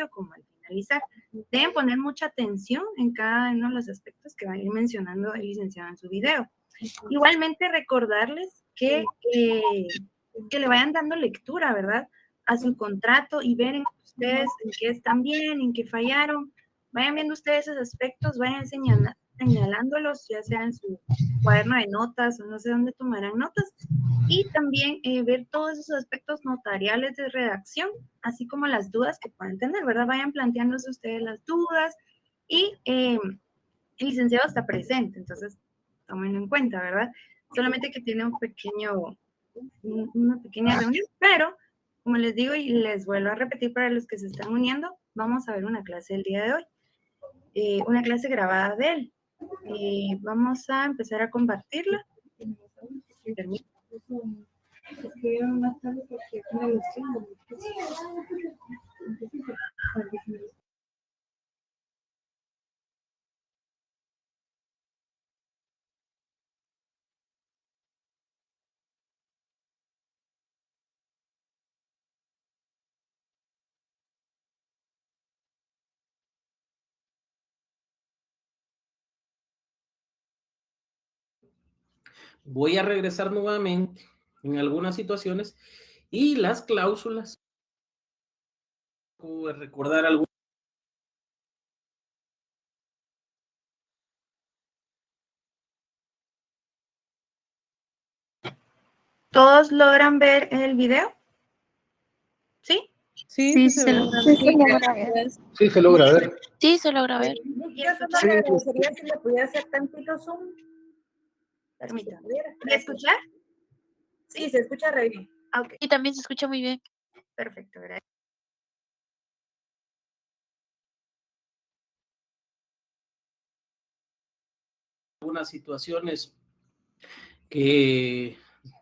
como al finalizar. Deben poner mucha atención en cada uno de los aspectos que va a ir mencionando el licenciado en su video. Igualmente recordarles que le vayan dando lectura, ¿verdad?, a su contrato y ver ustedes en qué están bien, en qué fallaron. Vayan viendo ustedes esos aspectos, vayan señalándolos, ya sea en su cuaderno de notas o no sé dónde tomarán notas. Y también ver todos esos aspectos notariales de redacción, así como las dudas que puedan tener, ¿verdad? Vayan planteándose ustedes las dudas y el licenciado está presente, entonces tómenlo en cuenta, ¿verdad? Solamente que tiene una pequeña reunión, pero como les digo y les vuelvo a repetir para los que se están uniendo, vamos a ver una clase el día de hoy, una clase grabada de él. Vamos a empezar a compartirla. Escribieron más tarde porque una ilusión. Voy a regresar nuevamente en algunas situaciones y las cláusulas. Recordar algo. ¿Todos logran ver el video? ¿Sí? Sí, se logra ver. Sí, se logra ver. Sí, se logra ver. Yo solo le agradecería si le pudiera hacer tantito zoom. Permítame. ¿Me escuchar? Sí, se escucha re bien. Okay. Y también se escucha muy bien. Perfecto, gracias. Algunas situaciones que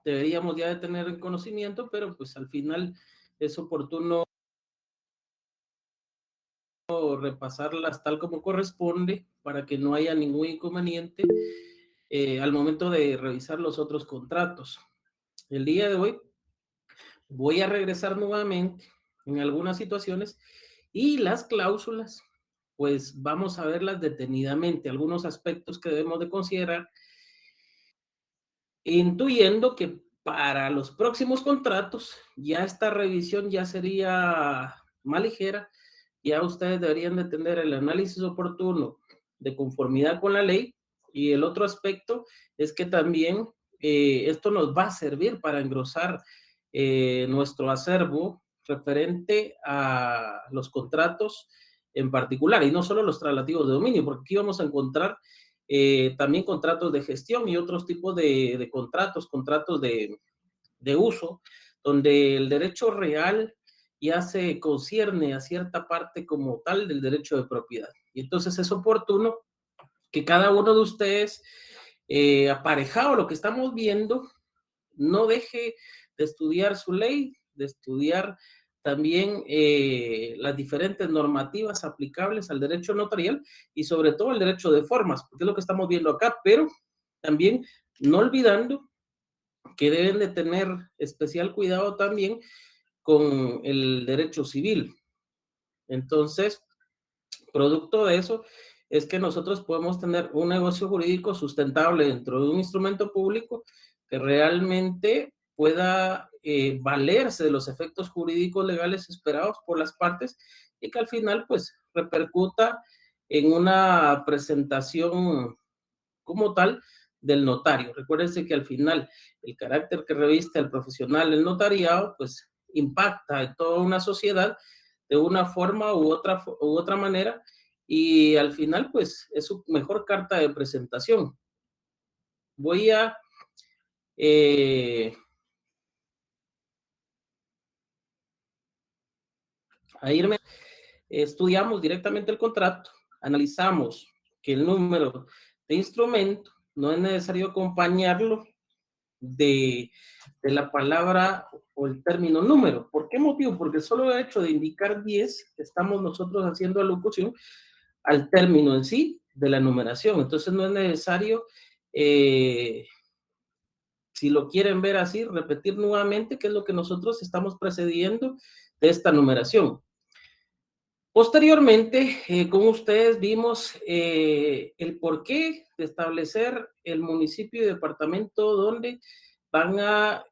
deberíamos ya de tener en conocimiento, pero pues al final es oportuno repasarlas tal como corresponde para que no haya ningún inconveniente al momento de revisar los otros contratos. El día de hoy voy a regresar nuevamente en algunas situaciones y las cláusulas, pues vamos a verlas detenidamente, algunos aspectos que debemos de considerar, intuyendo que para los próximos contratos ya esta revisión ya sería más ligera, ya ustedes deberían de tener el análisis oportuno de conformidad con la ley, y el otro aspecto es que también esto nos va a servir para engrosar nuestro acervo referente a los contratos en particular, y no solo los traslativos de dominio, porque aquí vamos a encontrar también contratos de gestión y otros tipos de contratos de uso, donde el derecho real ya se concierne a cierta parte como tal del derecho de propiedad. Y entonces es oportuno que cada uno de ustedes, aparejado a lo que estamos viendo, no deje de estudiar su ley, de estudiar también las diferentes normativas aplicables al derecho notarial y sobre todo el derecho de formas, porque es lo que estamos viendo acá, pero también no olvidando que deben de tener especial cuidado también con el derecho civil. Entonces, producto de eso es que nosotros podemos tener un negocio jurídico sustentable dentro de un instrumento público que realmente pueda valerse de los efectos jurídicos legales esperados por las partes y que al final pues repercuta en una presentación como tal del notario. Recuérdense que al final el carácter que reviste el profesional el notariado pues impacta en toda una sociedad de una forma u otra manera, y al final pues es su mejor carta de presentación. Voy a irme. Estudiamos directamente el contrato, analizamos que el número de instrumento no es necesario acompañarlo de la palabra o el término número. ¿Por qué motivo? Porque el solo hecho de indicar 10, estamos nosotros haciendo alocución al término en sí de la numeración. Entonces no es necesario, si lo quieren ver así, repetir nuevamente qué es lo que nosotros estamos precediendo de esta numeración. Posteriormente, como ustedes vimos el porqué de establecer el municipio y departamento donde van a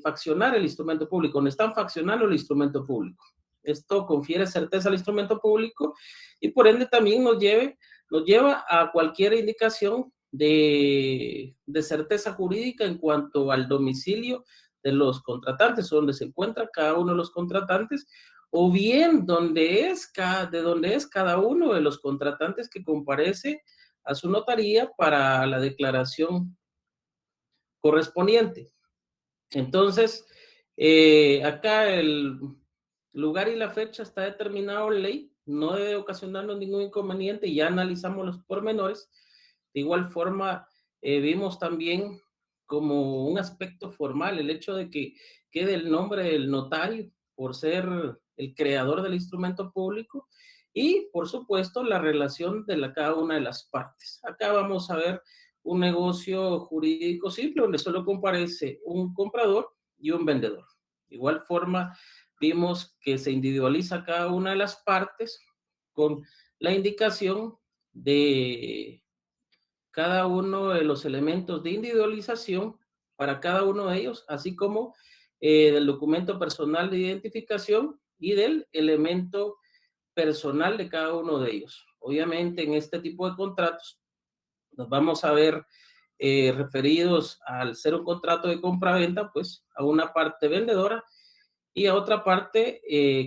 faccionar el instrumento público, donde están faccionando el instrumento público. Esto confiere certeza al instrumento público y por ende también nos lleva a cualquier indicación de certeza jurídica en cuanto al domicilio de los contratantes, donde se encuentra cada uno de los contratantes, o bien de dónde es cada uno de los contratantes que comparece a su notaría para la declaración correspondiente. Entonces, acá el lugar y la fecha está determinado en ley, no debe ocasionarnos ningún inconveniente, ya analizamos los pormenores. De igual forma, vimos también como un aspecto formal el hecho de que quede el nombre del notario por ser el creador del instrumento público y, por supuesto, la relación de cada una de las partes. Acá vamos a ver un negocio jurídico simple donde solo comparece un comprador y un vendedor. De igual forma, vimos que se individualiza cada una de las partes con la indicación de cada uno de los elementos de individualización para cada uno de ellos, así como del documento personal de identificación y del elemento personal de cada uno de ellos. Obviamente, en este tipo de contratos nos vamos a ver referidos al ser un contrato de compra-venta, pues a una parte vendedora y a otra parte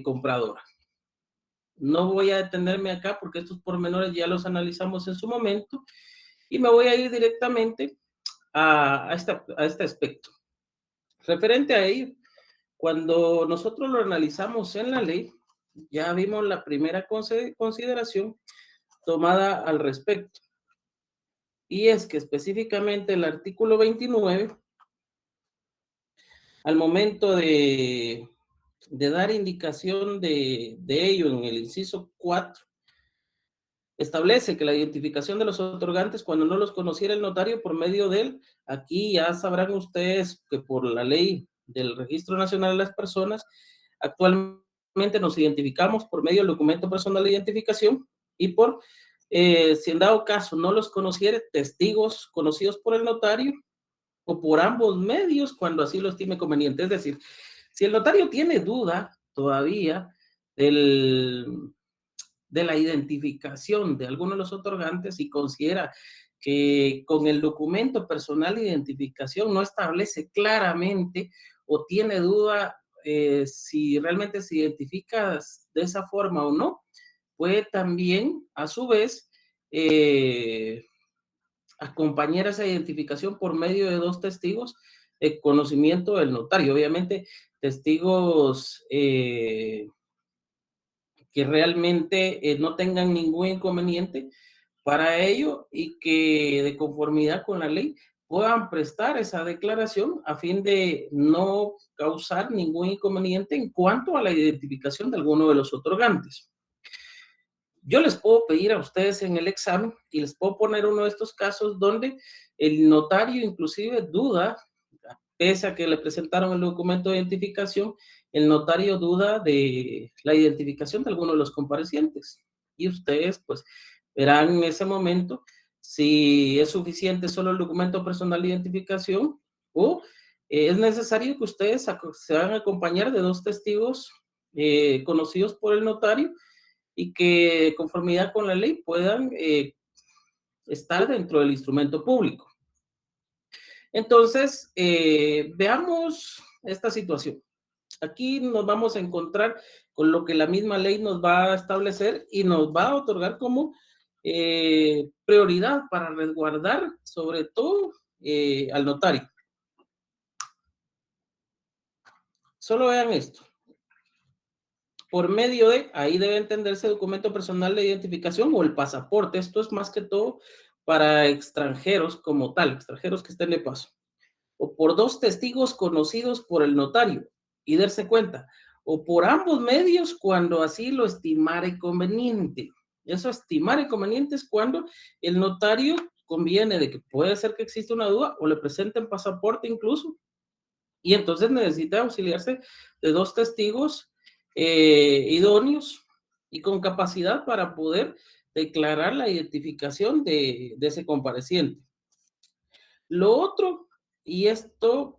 compradora. No voy a detenerme acá porque estos pormenores ya los analizamos en su momento y me voy a ir directamente a este aspecto. Referente a ello, cuando nosotros lo analizamos en la ley, ya vimos la primera consideración tomada al respecto. Y es que específicamente el artículo 29, al momento de dar indicación de ello en el inciso 4, establece que la identificación de los otorgantes cuando no los conociera el notario por medio de él, aquí ya sabrán ustedes que por la ley del Registro Nacional de las Personas, actualmente nos identificamos por medio del documento personal de identificación y por, si en dado caso no los conociera, testigos conocidos por el notario o por ambos medios cuando así lo estime conveniente. Es decir, si el notario tiene duda todavía de la identificación de alguno de los otorgantes y considera que con el documento personal de identificación no establece claramente o tiene duda si realmente se identifica de esa forma o no, puede también, a su vez, acompañar esa identificación por medio de dos testigos de conocimiento del notario. Obviamente, testigos que realmente no tengan ningún inconveniente para ello y que de conformidad con la ley puedan prestar esa declaración a fin de no causar ningún inconveniente en cuanto a la identificación de alguno de los otorgantes. Yo les puedo pedir a ustedes en el examen y les puedo poner uno de estos casos donde el notario inclusive duda, pese a que le presentaron el documento de identificación, el notario duda de la identificación de alguno de los comparecientes. Y ustedes, pues, verán en ese momento si es suficiente solo el documento personal de identificación o es necesario que ustedes se hagan acompañar de dos testigos conocidos por el notario y que, de conformidad con la ley, puedan estar dentro del instrumento público. Entonces, veamos esta situación. Aquí nos vamos a encontrar con lo que la misma ley nos va a establecer y nos va a otorgar como prioridad para resguardar, sobre todo, al notario. Solo vean esto. Por medio de, ahí debe entenderse documento personal de identificación o el pasaporte. Esto es más que todo para extranjeros como tal, extranjeros que estén de paso. O por dos testigos conocidos por el notario y darse cuenta, o por ambos medios cuando así lo estimare conveniente. Eso estimare conveniente es cuando el notario conviene de que puede ser que exista una duda o le presenten pasaporte incluso, y entonces necesita auxiliarse de dos testigos idóneos y con capacidad para poder declarar la identificación de ese compareciente. Lo otro, y esto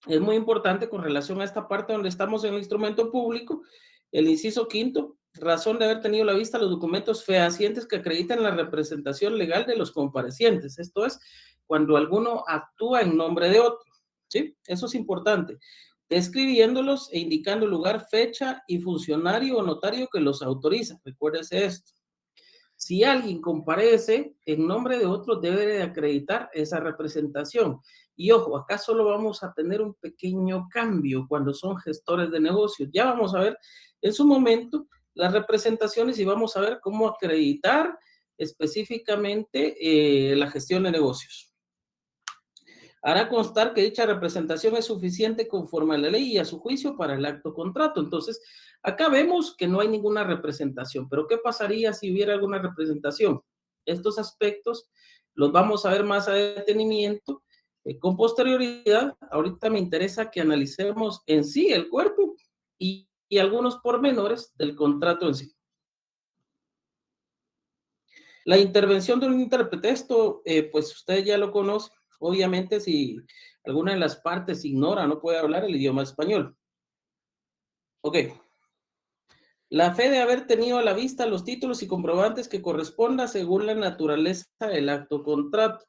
es muy importante con relación a esta parte donde estamos en el instrumento público, el inciso quinto, razón de haber tenido a la vista los documentos fehacientes que acreditan la representación legal de los comparecientes. Esto es cuando alguno actúa en nombre de otro, ¿sí? Eso es importante. Describiéndolos e indicando lugar, fecha y funcionario o notario que los autoriza. Recuérdese esto. Si alguien comparece en nombre de otro, debe de acreditar esa representación. Y ojo, acá solo vamos a tener un pequeño cambio cuando son gestores de negocios. Ya vamos a ver en su momento las representaciones y vamos a ver cómo acreditar específicamente la gestión de negocios. Hará constar que dicha representación es suficiente conforme a la ley y a su juicio para el acto contrato. Entonces, acá vemos que no hay ninguna representación, pero ¿qué pasaría si hubiera alguna representación? Estos aspectos los vamos a ver más a detenimiento con posterioridad. Ahorita me interesa que analicemos en sí el cuerpo y algunos pormenores del contrato en sí. La intervención de un intérprete, esto pues usted ya lo conoce. Obviamente, si alguna de las partes ignora, no puede hablar el idioma español. Ok. La fe de haber tenido a la vista los títulos y comprobantes que corresponda según la naturaleza del acto contrato.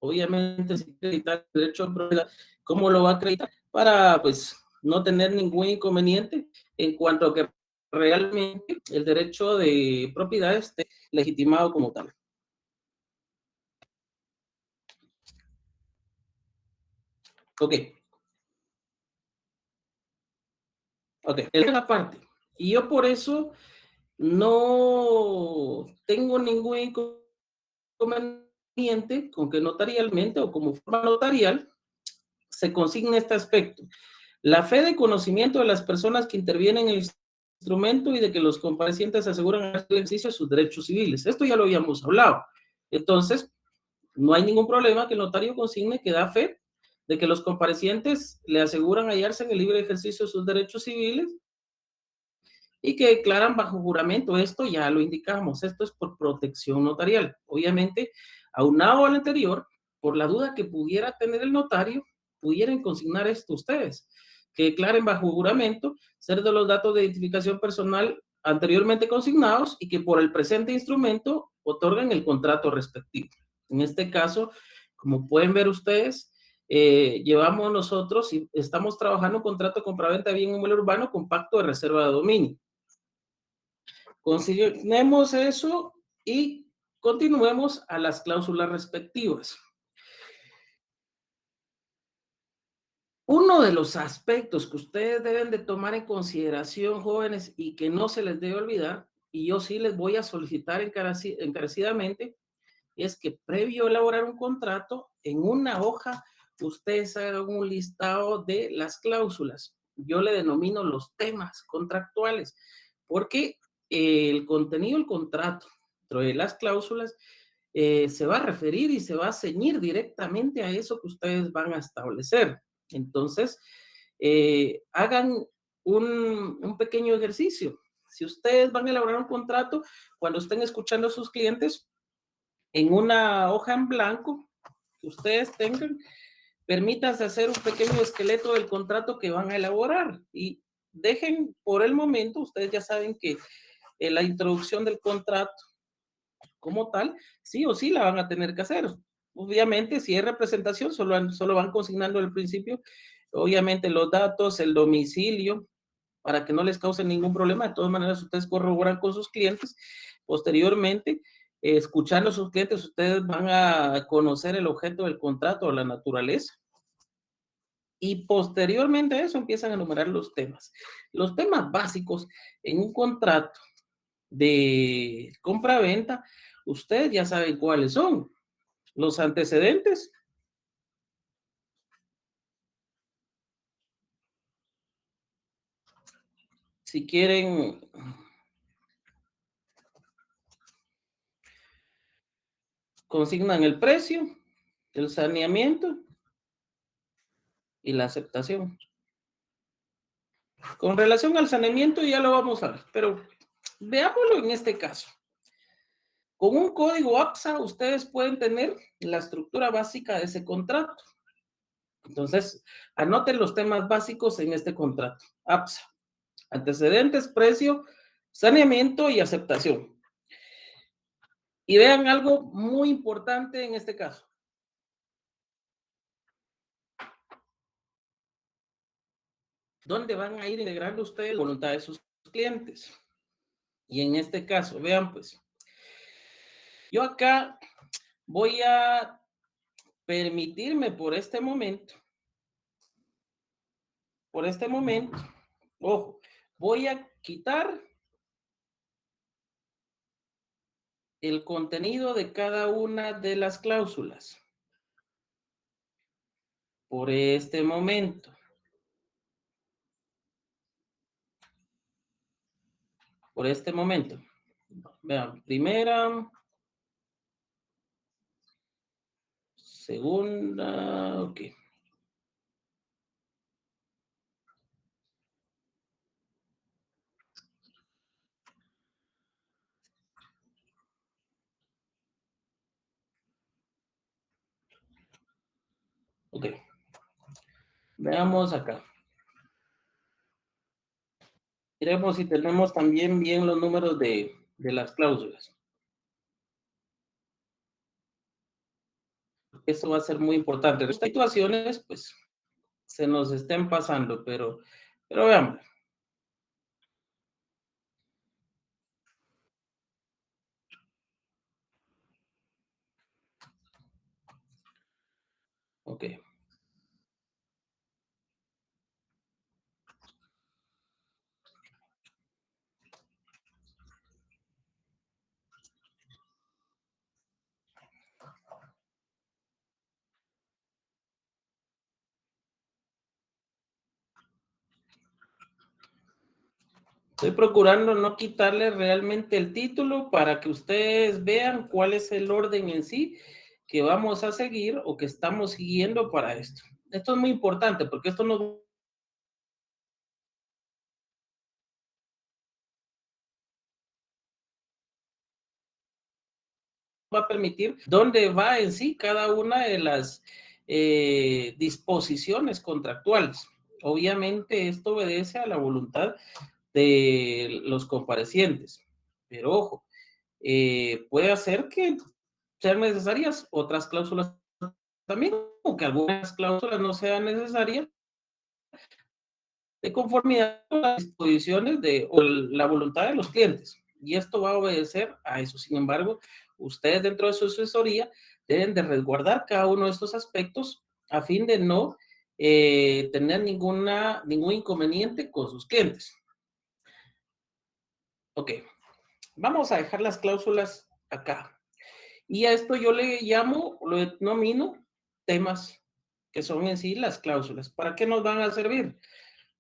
Obviamente, si acreditar el derecho a propiedad, ¿cómo lo va a acreditar? Para, pues, no tener ningún inconveniente en cuanto a que realmente el derecho de propiedad esté legitimado como tal. Ok. Ok, esa es la parte. Y yo por eso no tengo ningún inconveniente con que notarialmente o como forma notarial se consigne este aspecto. La fe de conocimiento de las personas que intervienen en el instrumento y de que los comparecientes aseguran el ejercicio de sus derechos civiles. Esto ya lo habíamos hablado. Entonces, no hay ningún problema que el notario consigne que da fe de que los comparecientes le aseguran hallarse en el libre ejercicio de sus derechos civiles y que declaran bajo juramento. Esto ya lo indicamos, esto es por protección notarial. Obviamente, aunado al anterior, por la duda que pudiera tener el notario, pudieran consignar esto ustedes, que declaren bajo juramento ser de los datos de identificación personal anteriormente consignados y que por el presente instrumento otorgan el contrato respectivo. En este caso, como pueden ver ustedes, llevamos nosotros y estamos trabajando un contrato de compraventa de bien inmueble urbano con pacto de reserva de dominio. Consignemos eso y continuemos a las cláusulas respectivas. Uno de los aspectos que ustedes deben de tomar en consideración, jóvenes, y que no se les debe olvidar, y yo sí les voy a solicitar encarecidamente, es que previo a elaborar un contrato, en una hoja, ustedes hagan un listado de las cláusulas. Yo le denomino los temas contractuales, porque el contenido del contrato, dentro de las cláusulas, se va a referir y se va a ceñir directamente a eso que ustedes van a establecer. Entonces, hagan un pequeño ejercicio. Si ustedes van a elaborar un contrato, cuando estén escuchando a sus clientes, en una hoja en blanco que ustedes tengan, permítanse hacer un pequeño esqueleto del contrato que van a elaborar y dejen por el momento, ustedes ya saben que la introducción del contrato como tal, sí o sí la van a tener que hacer. Obviamente, si es representación, solo van consignando al principio, obviamente los datos, el domicilio, para que no les cause ningún problema. De todas maneras, ustedes corroboran con sus clientes. Posteriormente, escuchando a sus clientes, ustedes van a conocer el objeto del contrato o la naturaleza. Y posteriormente a eso empiezan a enumerar los temas. Los temas básicos en un contrato de compra-venta, ustedes ya saben cuáles son. Los antecedentes. Si quieren, consignan el precio, el saneamiento y la aceptación. Con relación al saneamiento ya lo vamos a ver, pero veámoslo en este caso. Con un código APSA ustedes pueden tener la estructura básica de ese contrato. Entonces, anoten los temas básicos en este contrato. APSA, antecedentes, precio, saneamiento y aceptación. Y vean algo muy importante en este caso. ¿Dónde van a ir integrando ustedes la voluntad de sus clientes? Y en este caso, vean pues, yo acá voy a permitirme por este momento, ojo, voy a quitar el contenido de cada una de las cláusulas. Por este momento. Por este momento. Vean, primera, segunda, ok. Ok. Veamos acá. Miremos si tenemos también bien los números de las cláusulas. Eso va a ser muy importante. En estas situaciones, pues, se nos estén pasando, pero veamos. Ok. Estoy procurando no quitarle realmente el título para que ustedes vean cuál es el orden en sí que vamos a seguir o que estamos siguiendo para esto. Esto es muy importante porque esto nos va a permitir dónde va en sí cada una de las disposiciones contractuales. Obviamente esto obedece a la voluntad de los comparecientes, pero ojo, puede hacer que sean necesarias otras cláusulas también, o que algunas cláusulas no sean necesarias de conformidad con las disposiciones o la voluntad de los clientes. Y esto va a obedecer a eso. Sin embargo, ustedes dentro de su asesoría deben de resguardar cada uno de estos aspectos a fin de no tener ningún inconveniente con sus clientes. Ok, vamos a dejar las cláusulas acá. Y a esto yo le llamo, lo denomino temas, que son en sí las cláusulas. ¿Para qué nos van a servir?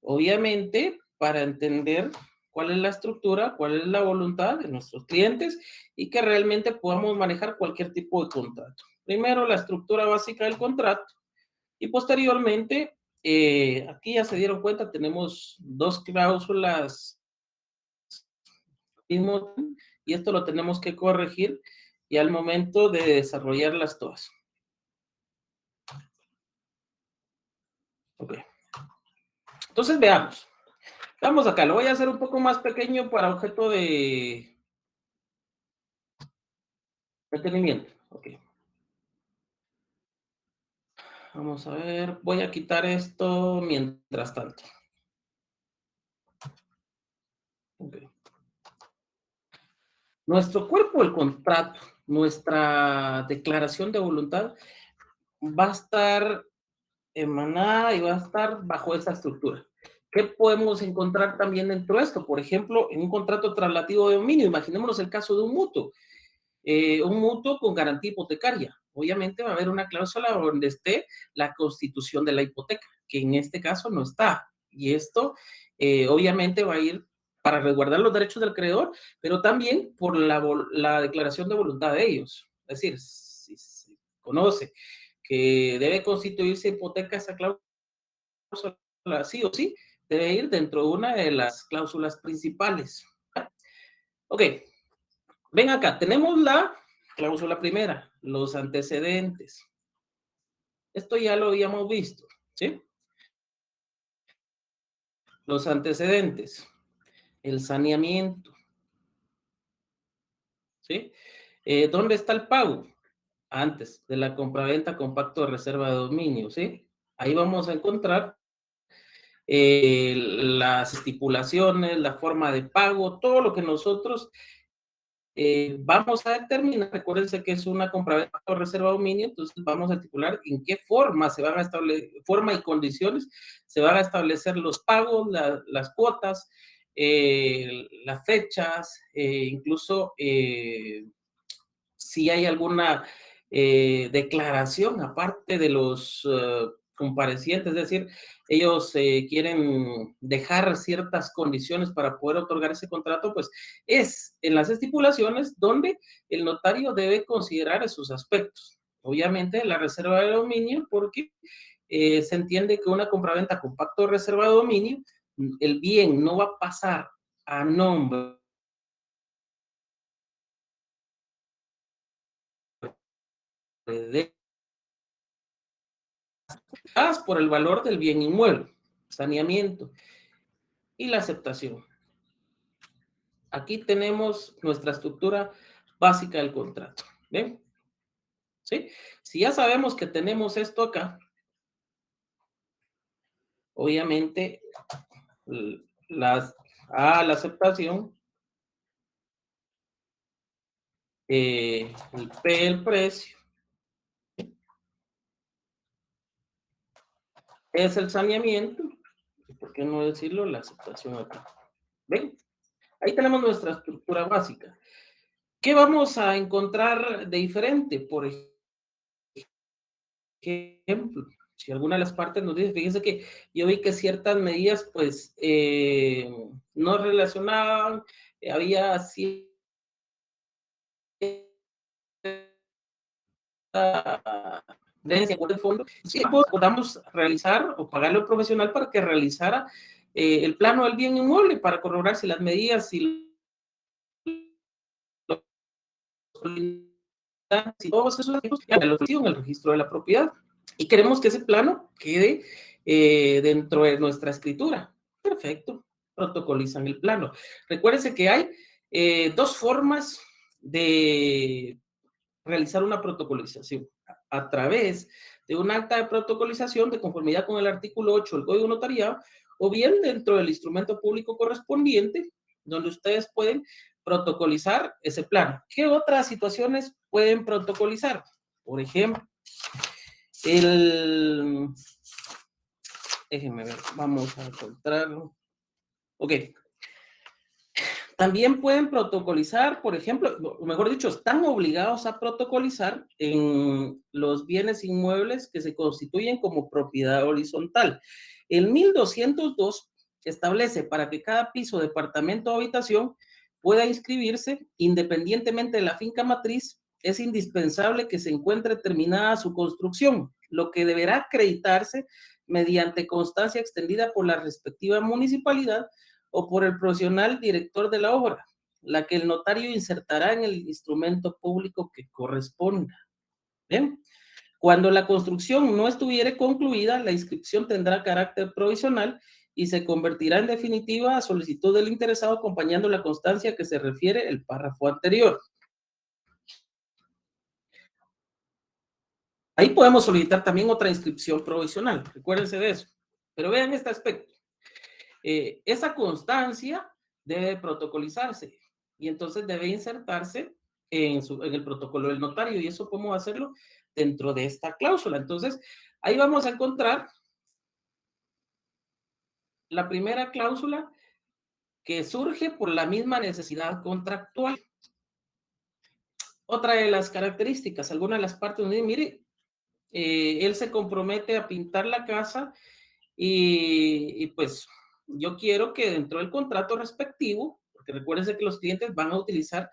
Obviamente, para entender cuál es la estructura, cuál es la voluntad de nuestros clientes y que realmente podamos manejar cualquier tipo de contrato. Primero, la estructura básica del contrato y posteriormente, aquí ya se dieron cuenta, tenemos dos cláusulas y esto lo tenemos que corregir y al momento de desarrollarlas todas. Ok. Entonces, veamos. Vamos acá, lo voy a hacer un poco más pequeño para objeto de entretenimiento. Ok. Vamos a ver, voy a quitar esto mientras tanto. Okay. Nuestro cuerpo del contrato, nuestra declaración de voluntad, va a estar emanada y va a estar bajo esta estructura. ¿Qué podemos encontrar también dentro de esto? Por ejemplo, en un contrato traslativo de dominio, imaginémonos el caso de un mutuo con garantía hipotecaria. Obviamente va a haber una cláusula donde esté la constitución de la hipoteca, que en este caso no está. Y esto obviamente va a ir para resguardar los derechos del acreedor, pero también por la declaración de voluntad de ellos. Es decir, si se conoce que debe constituirse hipoteca esa cláusula sí o sí, debe ir dentro de una de las cláusulas principales. Ok, ven acá, tenemos la cláusula primera, los antecedentes. Esto ya lo habíamos visto, ¿sí? Los antecedentes, el saneamiento, ¿sí? ¿Dónde está el pago? Antes de la compraventa con pacto de reserva de dominio, ¿sí? Ahí vamos a encontrar las estipulaciones, la forma de pago, todo lo que nosotros vamos a determinar. Recuérdense que es una compraventa por reserva de dominio, entonces vamos a estipular en qué forma se van a establecer, forma y condiciones se van a establecer los pagos, las cuotas, las fechas, incluso si hay alguna declaración aparte de los comparecientes, es decir, ellos quieren dejar ciertas condiciones para poder otorgar ese contrato, pues es en las estipulaciones donde el notario debe considerar esos aspectos. Obviamente la reserva de dominio, porque se entiende que una compraventa con pacto de reserva de dominio, el bien no va a pasar a nombre de por el valor del bien inmueble, saneamiento y la aceptación. Aquí tenemos nuestra estructura básica del contrato. ¿Ven? ¿Sí? Si ya sabemos que tenemos esto acá, obviamente la aceptación, el P, el precio, es el saneamiento, ¿por qué no decirlo? La aceptación acá. ¿Ven? Ahí tenemos nuestra estructura básica. ¿Qué vamos a encontrar de diferente? Por ejemplo, si alguna de las partes nos dice, fíjense que yo vi que ciertas medidas, pues, no relacionaban, había cierta diferencia con el fondo, sí, podamos realizar o pagarle a un profesional para que realizara el plano del bien inmueble para corroborar si las medidas y todos esos datos en el registro de la propiedad. Y queremos que ese plano quede dentro de nuestra escritura. Perfecto. Protocolizan el plano. Recuérdense que hay dos formas de realizar una protocolización. A través de un acta de protocolización de conformidad con el artículo 8 del Código Notariado, o bien dentro del instrumento público correspondiente, donde ustedes pueden protocolizar ese plano. ¿Qué otras situaciones pueden protocolizar? Por ejemplo, déjenme ver, vamos a encontrarlo. Ok. También pueden protocolizar, por ejemplo, o mejor dicho, están obligados a protocolizar en los bienes inmuebles que se constituyen como propiedad horizontal. El 1202 establece para que cada piso, departamento o habitación pueda inscribirse independientemente de la finca matriz, es indispensable que se encuentre terminada su construcción, lo que deberá acreditarse mediante constancia extendida por la respectiva municipalidad o por el profesional director de la obra, la que el notario insertará en el instrumento público que corresponda. ¿Bien? Cuando la construcción no estuviere concluida, la inscripción tendrá carácter provisional y se convertirá en definitiva a solicitud del interesado acompañando la constancia a que se refiere el párrafo anterior. Ahí podemos solicitar también otra inscripción provisional, recuérdense de eso. Pero vean este aspecto. Esa constancia debe protocolizarse y entonces debe insertarse en el protocolo del notario, y eso podemos hacerlo dentro de esta cláusula. Entonces, ahí vamos a encontrar la primera cláusula que surge por la misma necesidad contractual. Otra de las características, alguna de las partes donde, mire, él se compromete a pintar la casa y pues yo quiero que dentro del contrato respectivo, porque recuérdense que los clientes van a utilizar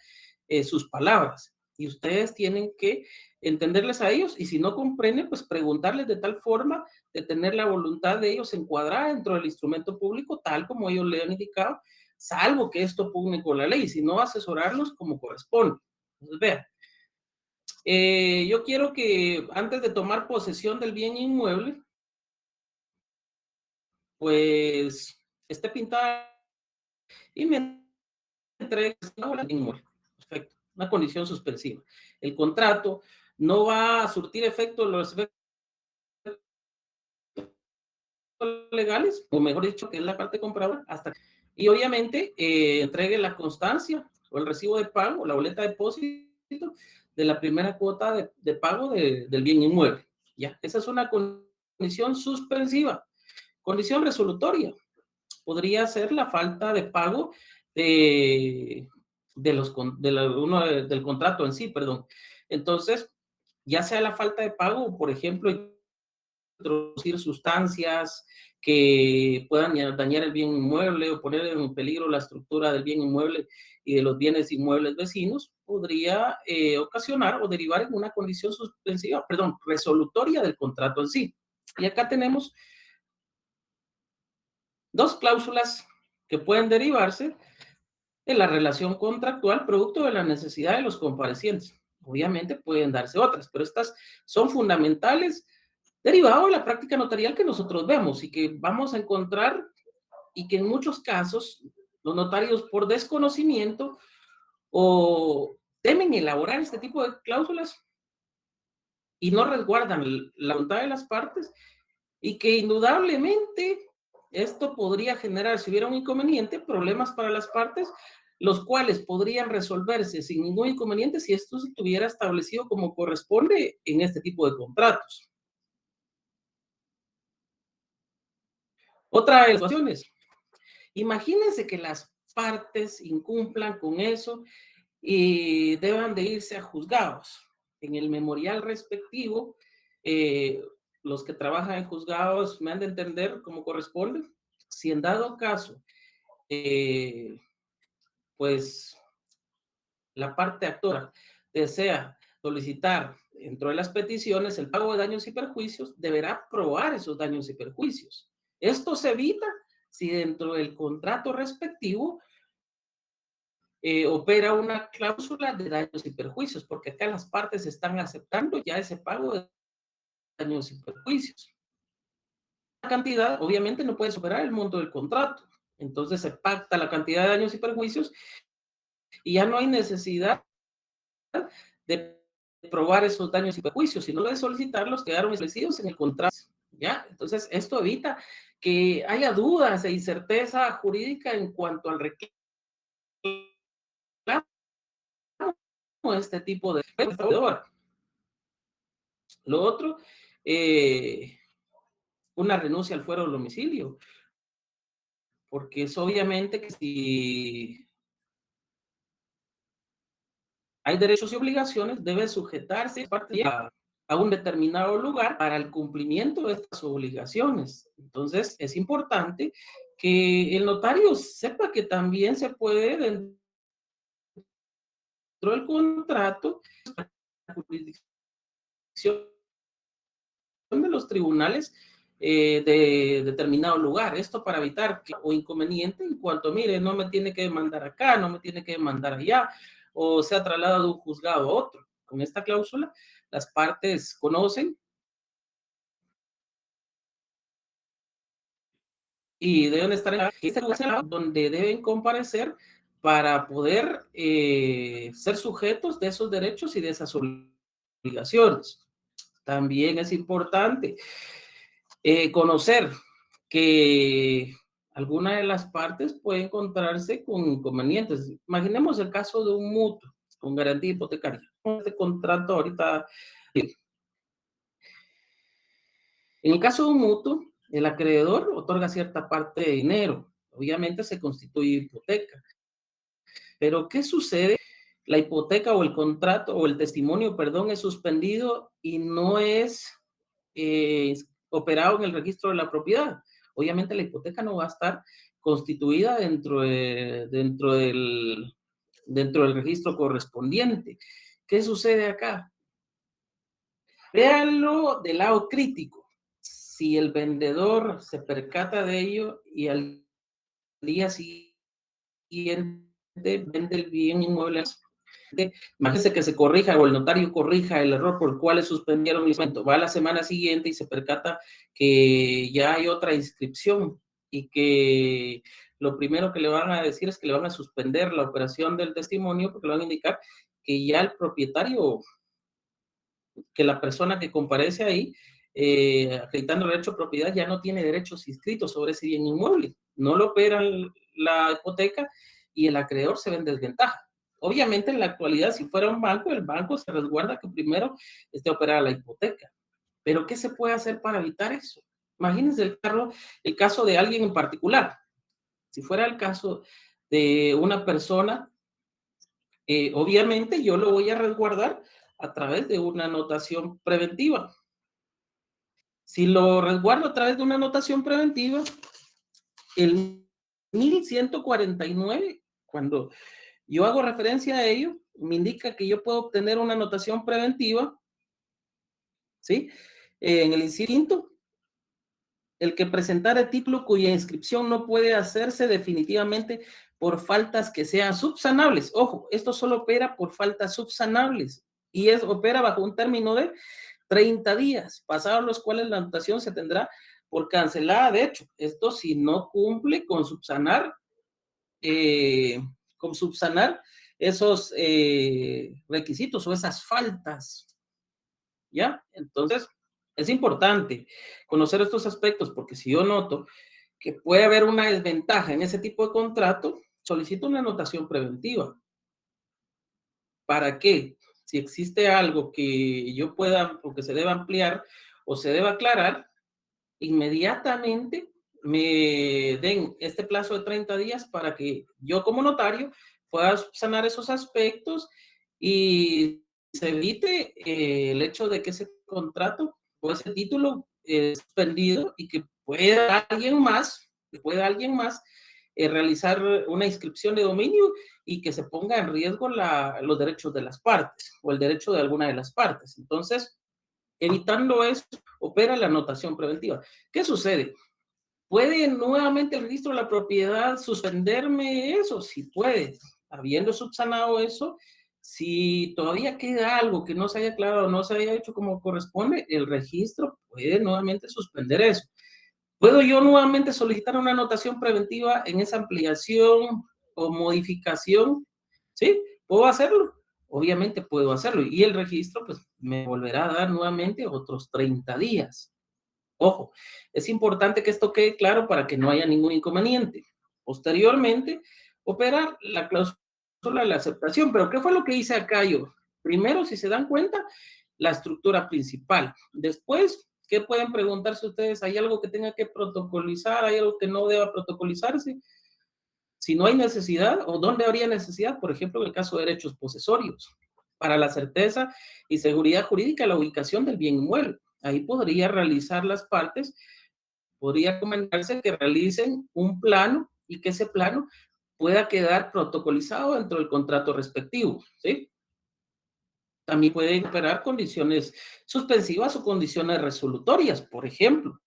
sus palabras. y ustedes tienen que entenderles a ellos, y si no comprenden, pues preguntarles de tal forma de tener la voluntad de ellos encuadrada dentro del instrumento público, tal como ellos le han indicado, salvo que esto pugne con la ley, si no, asesorarlos como corresponde. Entonces, vean, yo quiero que antes de tomar posesión del bien inmueble, pues esté pintada y me entregue el bien inmueble. Perfecto, una condición suspensiva. El contrato no va a surtir efecto los efectos legales, o mejor dicho, que es la parte compradora, hasta y obviamente entregue la constancia o el recibo de pago, o la boleta de depósito de la primera cuota de pago del bien inmueble. Ya, esa es una condición suspensiva. Condición resolutoria podría ser la falta de pago del contrato en sí, perdón. Entonces, ya sea la falta de pago, por ejemplo, introducir sustancias que puedan dañar el bien inmueble o poner en peligro la estructura del bien inmueble y de los bienes inmuebles vecinos, podría ocasionar o derivar en una condición suspensiva, perdón, resolutoria del contrato en sí. Y acá tenemos dos cláusulas que pueden derivarse de la relación contractual producto de la necesidad de los comparecientes. Obviamente pueden darse otras, pero estas son fundamentales derivado de la práctica notarial que nosotros vemos y que vamos a encontrar, y que en muchos casos los notarios por desconocimiento o temen elaborar este tipo de cláusulas y no resguardan la voluntad de las partes, y que indudablemente esto podría generar, si hubiera un inconveniente, problemas para las partes, los cuales podrían resolverse sin ningún inconveniente si esto se tuviera establecido como corresponde en este tipo de contratos. Otra de las situaciones, imagínense que las partes incumplan con eso y deban de irse a juzgados. En el memorial respectivo, los que trabajan en juzgados me han de entender cómo corresponde. Si en dado caso, pues la parte actora desea solicitar dentro de las peticiones el pago de daños y perjuicios, deberá probar esos daños y perjuicios. Esto se evita si dentro del contrato respectivo opera una cláusula de daños y perjuicios, porque acá las partes están aceptando ya ese pago de daños y perjuicios. La cantidad obviamente no puede superar el monto del contrato, entonces se pacta la cantidad de daños y perjuicios y ya no hay necesidad de probar esos daños y perjuicios, sino de solicitarlos, quedaron establecidos en el contrato, ¿ya? Entonces esto evita que haya dudas e incerteza jurídica en cuanto al reclamo, este tipo de deudor. Lo otro, una renuncia al fuero del domicilio, porque es obviamente que si hay derechos y obligaciones, debe sujetarse a un determinado lugar para el cumplimiento de estas obligaciones. Entonces, es importante que el notario sepa que también se puede, dentro del contrato, la jurisdicción de los tribunales de determinado lugar. Esto para evitar o inconveniente en cuanto, mire, no me tiene que demandar acá, no me tiene que demandar allá, o sea trasladado de un juzgado a otro. Con esta cláusula, las partes conocen y deben estar en este lugar donde deben comparecer para poder ser sujetos de esos derechos y de esas obligaciones. También es importante conocer que alguna de las partes puede encontrarse con inconvenientes. Imaginemos el caso de un mutuo con garantía hipotecaria. Este contrato ahorita, en el caso de un mutuo, el acreedor otorga cierta parte de dinero. Obviamente se constituye hipoteca. Pero ¿qué sucede? La hipoteca o el contrato o el testimonio, perdón, es suspendido y no es operado en el registro de la propiedad. Obviamente la hipoteca no va a estar constituida dentro del registro correspondiente. ¿Qué sucede acá? Véanlo del lado crítico. Si el vendedor se percata de ello y al día siguiente vende el bien inmueble, imagínense que se corrija o el notario corrija el error por el cual le suspendieron el momento. Va a la semana siguiente y se percata que ya hay otra inscripción y que lo primero que le van a decir es que le van a suspender la operación del testimonio porque le van a indicar que ya el propietario, que la persona que comparece ahí, acreditando el derecho a propiedad, ya no tiene derechos inscritos sobre ese bien inmueble. No lo opera la hipoteca y el acreedor se ve en desventaja. Obviamente, en la actualidad, si fuera un banco, el banco se resguarda que primero esté operada la hipoteca. Pero, ¿qué se puede hacer para evitar eso? Imagínense el caso de alguien en particular. Si fuera el caso de una persona, obviamente yo lo voy a resguardar a través de una anotación preventiva. Si lo resguardo a través de una anotación preventiva, el 1149, cuando yo hago referencia a ello, me indica que yo puedo obtener una anotación preventiva, ¿sí? En el inciso, el que presentara el título cuya inscripción no puede hacerse definitivamente por faltas que sean subsanables. Ojo, esto solo opera por faltas subsanables y opera bajo un término de 30 días, pasados los cuales la anotación se tendrá por cancelada. De hecho, esto si no cumple con subsanar esos requisitos o esas faltas, ¿ya? Entonces, es importante conocer estos aspectos porque si yo noto que puede haber una desventaja en ese tipo de contrato, solicito una anotación preventiva. ¿Para qué? Si existe algo que yo pueda o que se deba ampliar o se deba aclarar, inmediatamente me den este plazo de 30 días para que yo como notario pueda subsanar esos aspectos y se evite el hecho de que ese contrato o ese título es suspendido y que pueda alguien más realizar una inscripción de dominio y que se ponga en riesgo los derechos de las partes o el derecho de alguna de las partes. Entonces, evitando eso, opera la anotación preventiva. ¿Qué sucede? ¿Puede nuevamente el registro de la propiedad suspenderme eso? Sí puede. Habiendo subsanado eso, si todavía queda algo que no se haya aclarado o no se haya hecho como corresponde, el registro puede nuevamente suspender eso. ¿Puedo yo nuevamente solicitar una anotación preventiva en esa ampliación o modificación? ¿Sí? ¿Puedo hacerlo? Obviamente puedo hacerlo. Y el registro, pues, me volverá a dar nuevamente otros 30 días. Ojo, es importante que esto quede claro para que no haya ningún inconveniente. Posteriormente, operar la cláusula de la aceptación. ¿Pero qué fue lo que hice acá yo? Primero, si se dan cuenta, la estructura principal. Después, ¿qué pueden preguntarse ustedes? ¿Hay algo que tenga que protocolizar? ¿Hay algo que no deba protocolizarse? Si no hay necesidad, o dónde habría necesidad, por ejemplo, en el caso de derechos posesorios, para la certeza y seguridad jurídica, la ubicación del bien inmueble. Ahí podría realizar las partes, podría comentarse que realicen un plano y que ese plano pueda quedar protocolizado dentro del contrato respectivo, ¿sí? También pueden operar condiciones suspensivas o condiciones resolutorias, por ejemplo.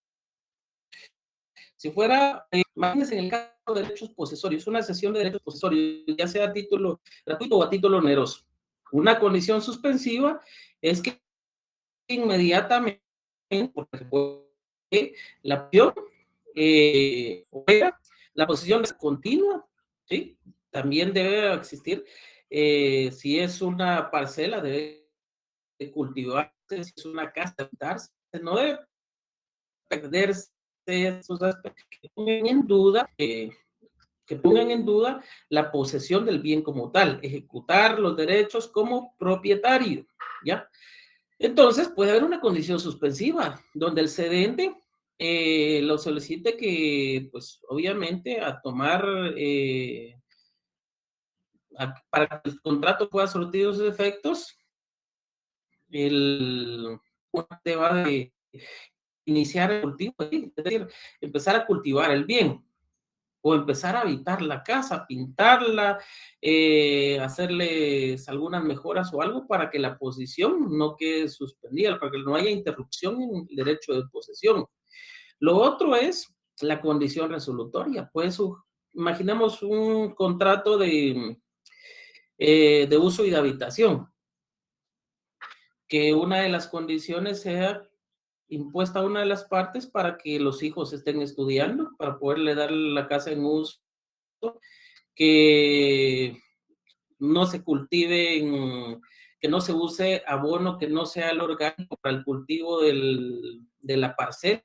Si fuera, imagínense en el caso de derechos posesorios, una sesión de derechos posesorios, ya sea a título gratuito o a título oneroso. Una condición suspensiva es que inmediatamente, porque la acción la posesión es continua, ¿sí? También debe existir, si es una parcela, debe cultivarse, si es una casa, no debe perderse esos aspectos que pongan en duda la posesión del bien como tal, ejecutar los derechos como propietario, ¿ya? Entonces, puede haber una condición suspensiva donde el cedente lo solicite que, pues, obviamente, a tomar, para que el contrato pueda surtir sus efectos, el va de iniciar el cultivo, es decir, empezar a cultivar el bien. o empezar a habitar la casa, pintarla, hacerles algunas mejoras o algo para que la posesión no quede suspendida, para que no haya interrupción en el derecho de posesión. Lo otro es la condición resolutoria. Pues imaginemos un contrato de uso y de habitación, que una de las condiciones sea impuesta a una de las partes para que los hijos estén estudiando, para poderle dar la casa en uso, que no se cultiven, que no se use abono que no sea el orgánico para el cultivo de la parcela,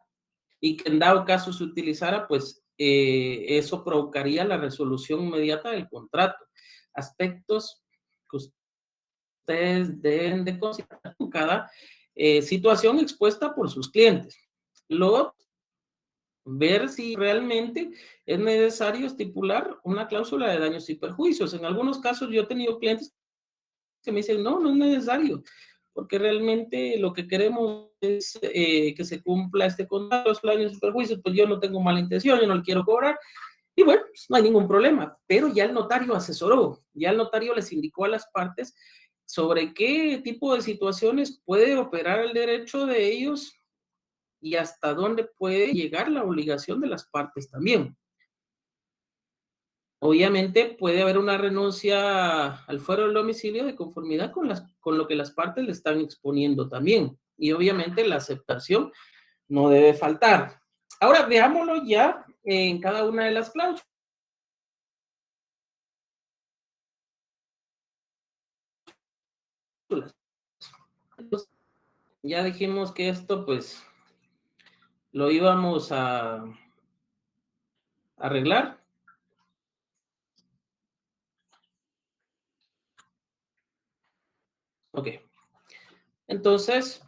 y que en dado caso se utilizara, pues eso provocaría la resolución inmediata del contrato. Aspectos que ustedes deben de considerar en cada situación expuesta por sus clientes. Luego, ver si realmente es necesario estipular una cláusula de daños y perjuicios. En algunos casos yo he tenido clientes que me dicen, no, no es necesario, porque realmente lo que queremos es que se cumpla este contrato, los daños y perjuicios, pues yo no tengo mala intención, yo no le quiero cobrar, y bueno, pues no hay ningún problema, pero ya el notario asesoró, ya el notario les indicó a las partes sobre qué tipo de situaciones puede operar el derecho de ellos y hasta dónde puede llegar la obligación de las partes también. Obviamente puede haber una renuncia al fuero del domicilio de conformidad con lo que las partes le están exponiendo también. Y obviamente la aceptación no debe faltar. Ahora veámoslo ya en cada una de las cláusulas. Entonces, ya dijimos que esto pues lo íbamos a arreglar. Ok. Entonces,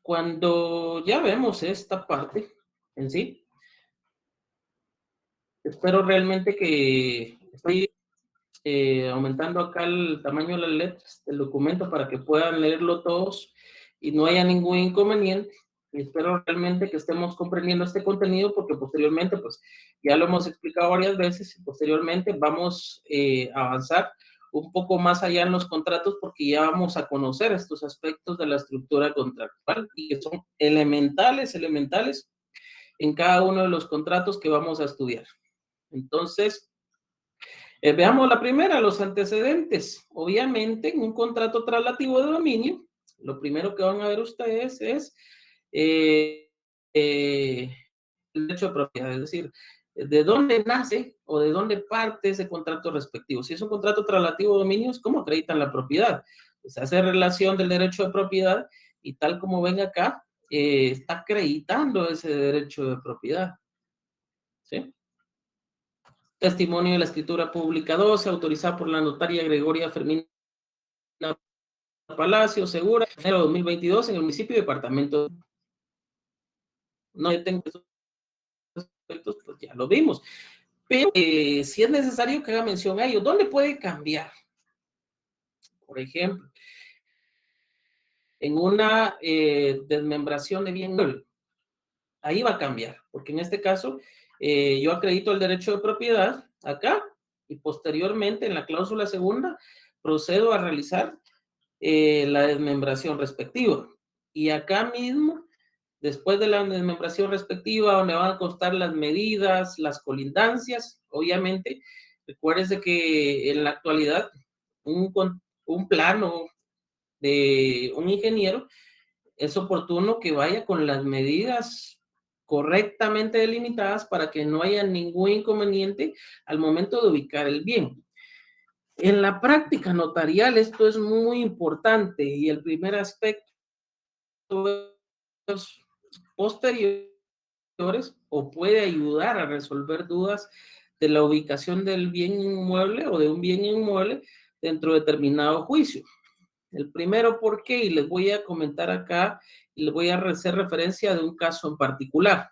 cuando ya vemos esta parte en sí, espero realmente que estoy aumentando acá el tamaño de las letras del documento para que puedan leerlo todos y no haya ningún inconveniente. Y espero realmente que estemos comprendiendo este contenido porque posteriormente, pues ya lo hemos explicado varias veces y posteriormente vamos a avanzar un poco más allá en los contratos porque ya vamos a conocer estos aspectos de la estructura contractual y que son elementales en cada uno de los contratos que vamos a estudiar. Entonces, veamos la primera, los antecedentes. Obviamente, en un contrato traslativo de dominio, lo primero que van a ver ustedes es el derecho de propiedad, es decir, de dónde nace o de dónde parte ese contrato respectivo. Si es un contrato traslativo de dominios, ¿cómo acreditan la propiedad? Pues hace relación del derecho de propiedad y tal como ven acá, está acreditando ese derecho de propiedad. ¿Sí? Testimonio de la escritura pública 12, autorizada por la notaria Gregoria Fermina Palacio Segura, enero de 2022, en el municipio y departamento. No tengo esos aspectos, pues ya lo vimos. Pero si es necesario que haga mención a ello, ¿dónde puede cambiar? Por ejemplo, en una desmembración de bien mueble, ahí va a cambiar, porque en este caso yo acredito el derecho de propiedad acá y posteriormente en la cláusula segunda procedo a realizar la desmembración respectiva. Y acá mismo, después de la desmembración respectiva, donde van a constar las medidas, las colindancias, obviamente, recuérdese que en la actualidad un plano de un ingeniero es oportuno que vaya con las medidas correctamente delimitadas para que no haya ningún inconveniente al momento de ubicar el bien. En la práctica notarial esto es muy importante y el primer aspecto es posteriores o puede ayudar a resolver dudas de la ubicación del bien inmueble o de un bien inmueble dentro de determinado juicio. El primero, ¿por qué? Y les voy a comentar acá y les voy a hacer referencia de un caso en particular.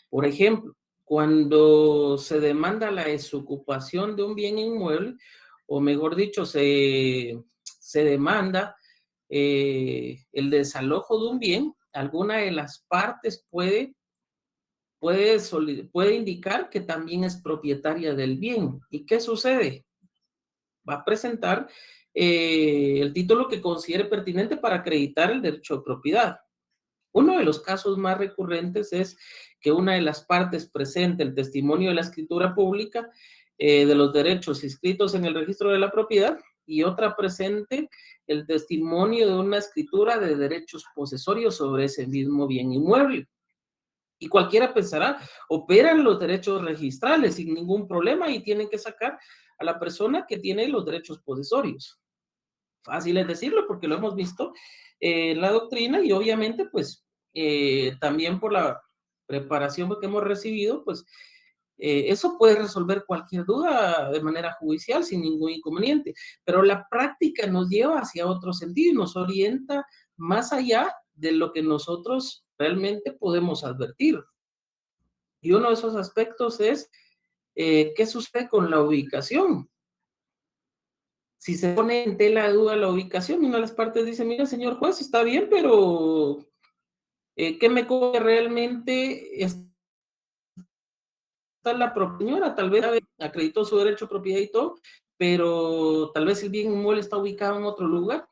Por ejemplo, cuando se demanda la desocupación de un bien inmueble, o mejor dicho, se demanda el desalojo de un bien, alguna de las partes puede puede indicar que también es propietaria del bien. ¿Y qué sucede? Va a presentar el título que considere pertinente para acreditar el derecho de propiedad. Uno de los casos más recurrentes es que una de las partes presente el testimonio de la escritura pública de los derechos inscritos en el registro de la propiedad y otra presente el testimonio de una escritura de derechos posesorios sobre ese mismo bien inmueble. Y cualquiera pensará, operan los derechos registrales sin ningún problema y tienen que sacar a la persona que tiene los derechos posesorios. Fácil es decirlo porque lo hemos visto en la doctrina y obviamente pues también por la preparación que hemos recibido, pues eso puede resolver cualquier duda de manera judicial sin ningún inconveniente, pero la práctica nos lleva hacia otro sentido y nos orienta más allá de lo que nosotros realmente podemos advertir. Y uno de esos aspectos es qué sucede con la ubicación. Si se pone en tela de duda la ubicación, una de las partes dice, mira, señor juez, está bien, pero ¿qué me coge realmente? Está la señora, tal vez acreditó su derecho a propiedad y todo, pero tal vez el bien inmueble está ubicado en otro lugar.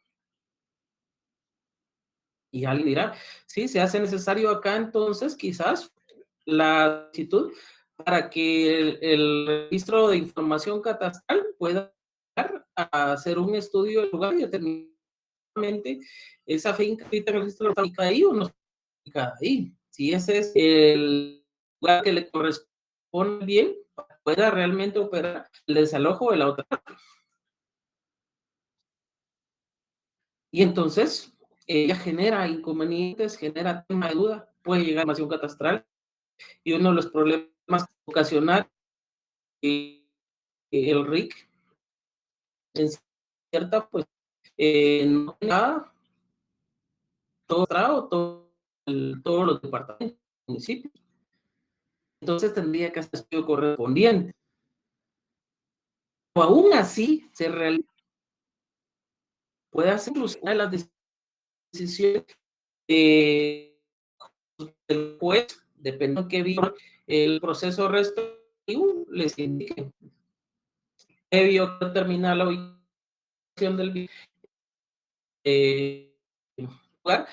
Y alguien dirá, sí, se hace necesario acá entonces quizás la actitud para que el registro de información catastral pueda hacer un estudio del lugar y determinar esa finca en el registro está ubicada ahí o no está ubicada ahí. Si ese es el lugar que le corresponde bien, pueda realmente operar el desalojo de la otra. Y entonces, ella genera inconvenientes, genera tema de duda, puede llegar a información catastral y uno de los problemas ocasionar el RIC en cierta, pues, no nada, todos los departamentos, municipios. Entonces tendría que hacer el estudio correspondiente. O aún así, se puede hacer una de las decisiones del juez, dependiendo de qué viva el proceso restrictivo, les indique. Previo a terminar la ubicación del lugar,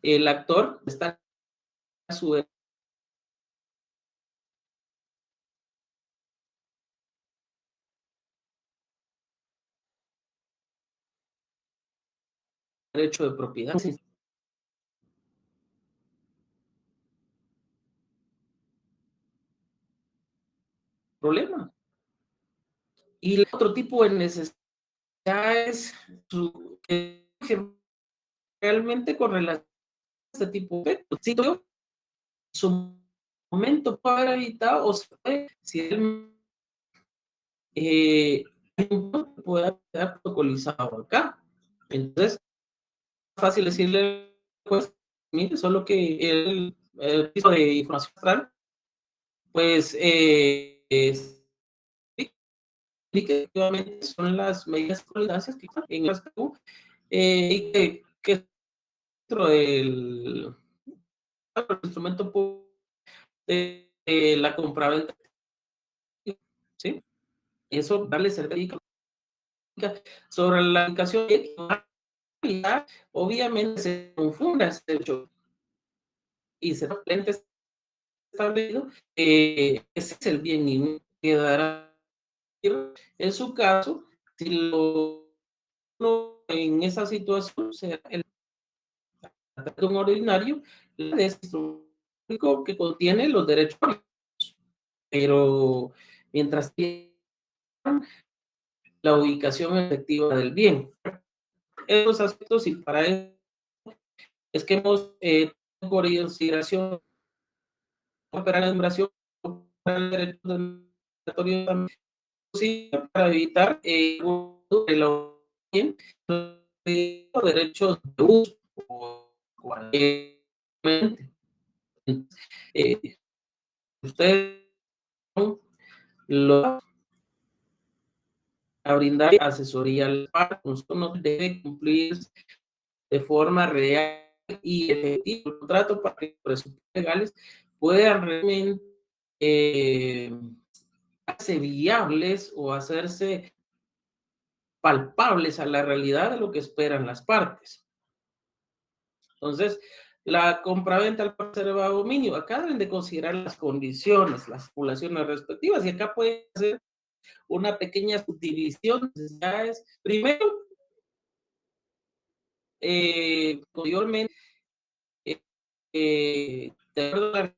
el actor está a su derecho de propiedad. Problema. Y el otro tipo de necesidad es que realmente con relación a este tipo de efectos. Si su momento puede haber evitado o se puede, si él puede quedar protocolizado acá. Entonces, es fácil decirle, pues, mire, solo que el piso de información astral, pues, y que efectivamente son las medidas de tolerancia que están en el aspecto, y que dentro del instrumento de la compraventa, ¿sí? Eso, darle servicio sobre la aplicación, obviamente se confunda este hecho y se realmente establecido, ese es el bien y quedará en su caso, si lo en esa situación será el un ordinario es único que contiene los derechos, pero mientras tiene la ubicación efectiva del bien. Esos aspectos y para eso es que hemos por consideración operar en duración para el derecho de para evitar los derechos de uso o cualquier ustedes lo a brindar asesoría al par, no debe cumplir de forma real y efectivo el contrato para que los presupuestos legales puedan realmente hacerse viables o hacerse palpables a la realidad de lo que esperan las partes. Entonces, la compraventa al reservado dominio, acá deben de considerar las condiciones, las poblaciones respectivas, y acá puede hacer una pequeña subdivisión. Ya es, primero, posteriormente, de acuerdo a la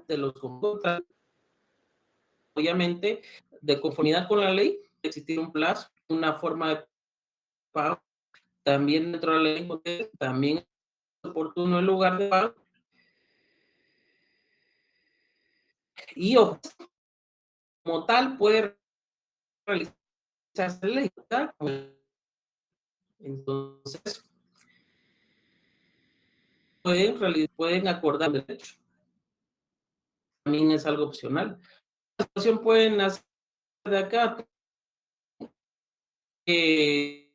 de los contratos, obviamente, de conformidad con la ley, existir un plazo, una forma de pago, también dentro de la ley, también es oportuno el lugar de pago, y ojo, como tal puede realizarse ley, ¿verdad? Entonces, pueden acordar el derecho. También es algo opcional. La situación pueden hacer de acá que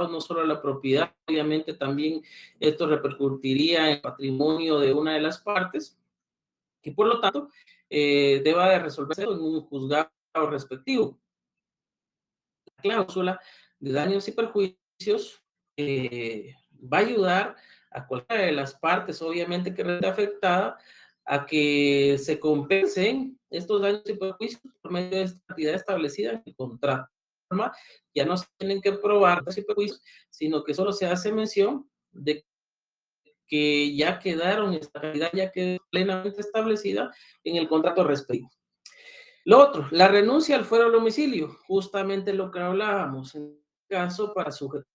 no solo la propiedad, obviamente también esto repercutiría en el patrimonio de una de las partes, y por lo tanto deba de resolverse en un juzgado respectivo. La cláusula de daños y perjuicios va a ayudar a cualquiera de las partes, obviamente, que resulte afectada, a que se compensen estos daños y perjuicios por medio de esta cantidad establecida en el contrato. Ya no se tienen que probar daños y perjuicios, sino que solo se hace mención de que ya quedaron, esta calidad ya quedó plenamente establecida en el contrato respectivo. Lo otro, la renuncia al fuero del domicilio, justamente lo que hablábamos, en este caso para sujetar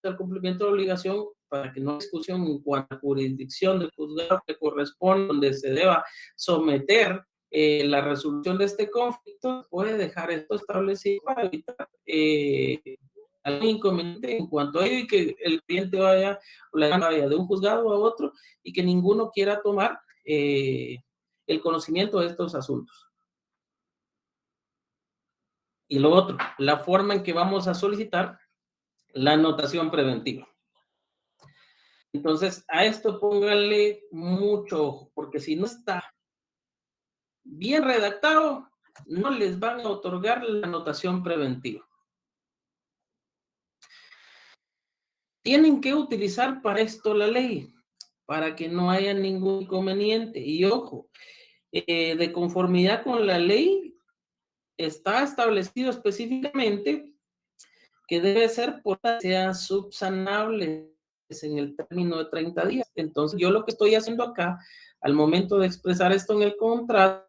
al cumplimiento de obligación, para que no haya discusión en cuanto a jurisdicción del juzgado que corresponde, donde se deba someter la resolución de este conflicto, puede dejar esto establecido para evitar algún inconveniente en cuanto a ello y que el cliente vaya o la demanda vaya de un juzgado a otro y que ninguno quiera tomar el conocimiento de estos asuntos. Y lo otro, la forma en que vamos a solicitar la anotación preventiva. Entonces, a esto pónganle mucho ojo, porque si no está bien redactado, no les van a otorgar la anotación preventiva. Tienen que utilizar para esto la ley, para que no haya ningún inconveniente. Y ojo, de conformidad con la ley, está establecido específicamente que debe ser por sean subsanables en el término de 30 días. Entonces, yo lo que estoy haciendo acá, al momento de expresar esto en el contrato,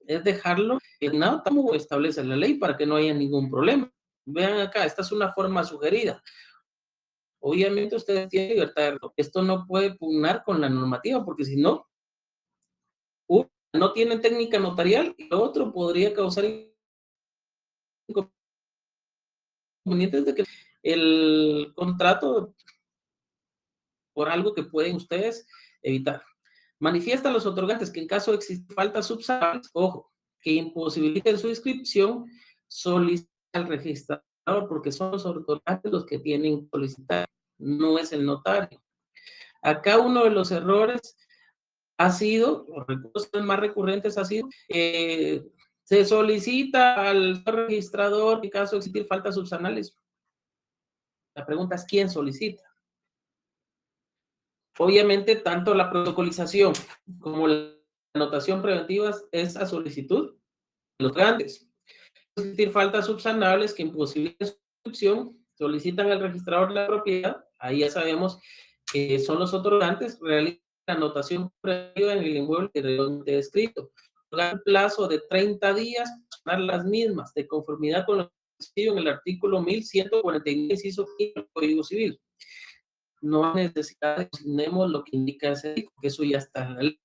es dejarlo nada como establece la ley para que no haya ningún problema. Vean acá, esta es una forma sugerida. Obviamente ustedes tienen libertad de error. Esto no puede pugnar con la normativa, porque si no, uno, no tienen técnica notarial y lo otro podría causar inconvenientes de que el contrato por algo que pueden ustedes evitar. Manifiesta a los otorgantes que en caso de existir faltas subsanables, ojo, que imposibiliten su inscripción, solicita al registrador, porque son los otorgantes los que tienen que solicitar, no es el notario. Acá uno de los errores ha sido, los recursos más recurrentes ha sido, se solicita al registrador en caso de existir faltas subsanables. La pregunta es, ¿quién solicita? Obviamente, tanto la protocolización como la anotación preventiva es a solicitud de los grandes. Existir faltas subsanables que imposibilitan su inscripción, solicitan al registrador de la propiedad, ahí ya sabemos que son los otorgantes, realizan la anotación preventiva en el inmueble anteriormente descrito. Un plazo de 30 días para las mismas, de conformidad con lo establecido en el artículo 1149, inciso 5 del Código Civil. No hay necesidad de que asignemos lo que indica ese artículo, que eso ya está en la ley.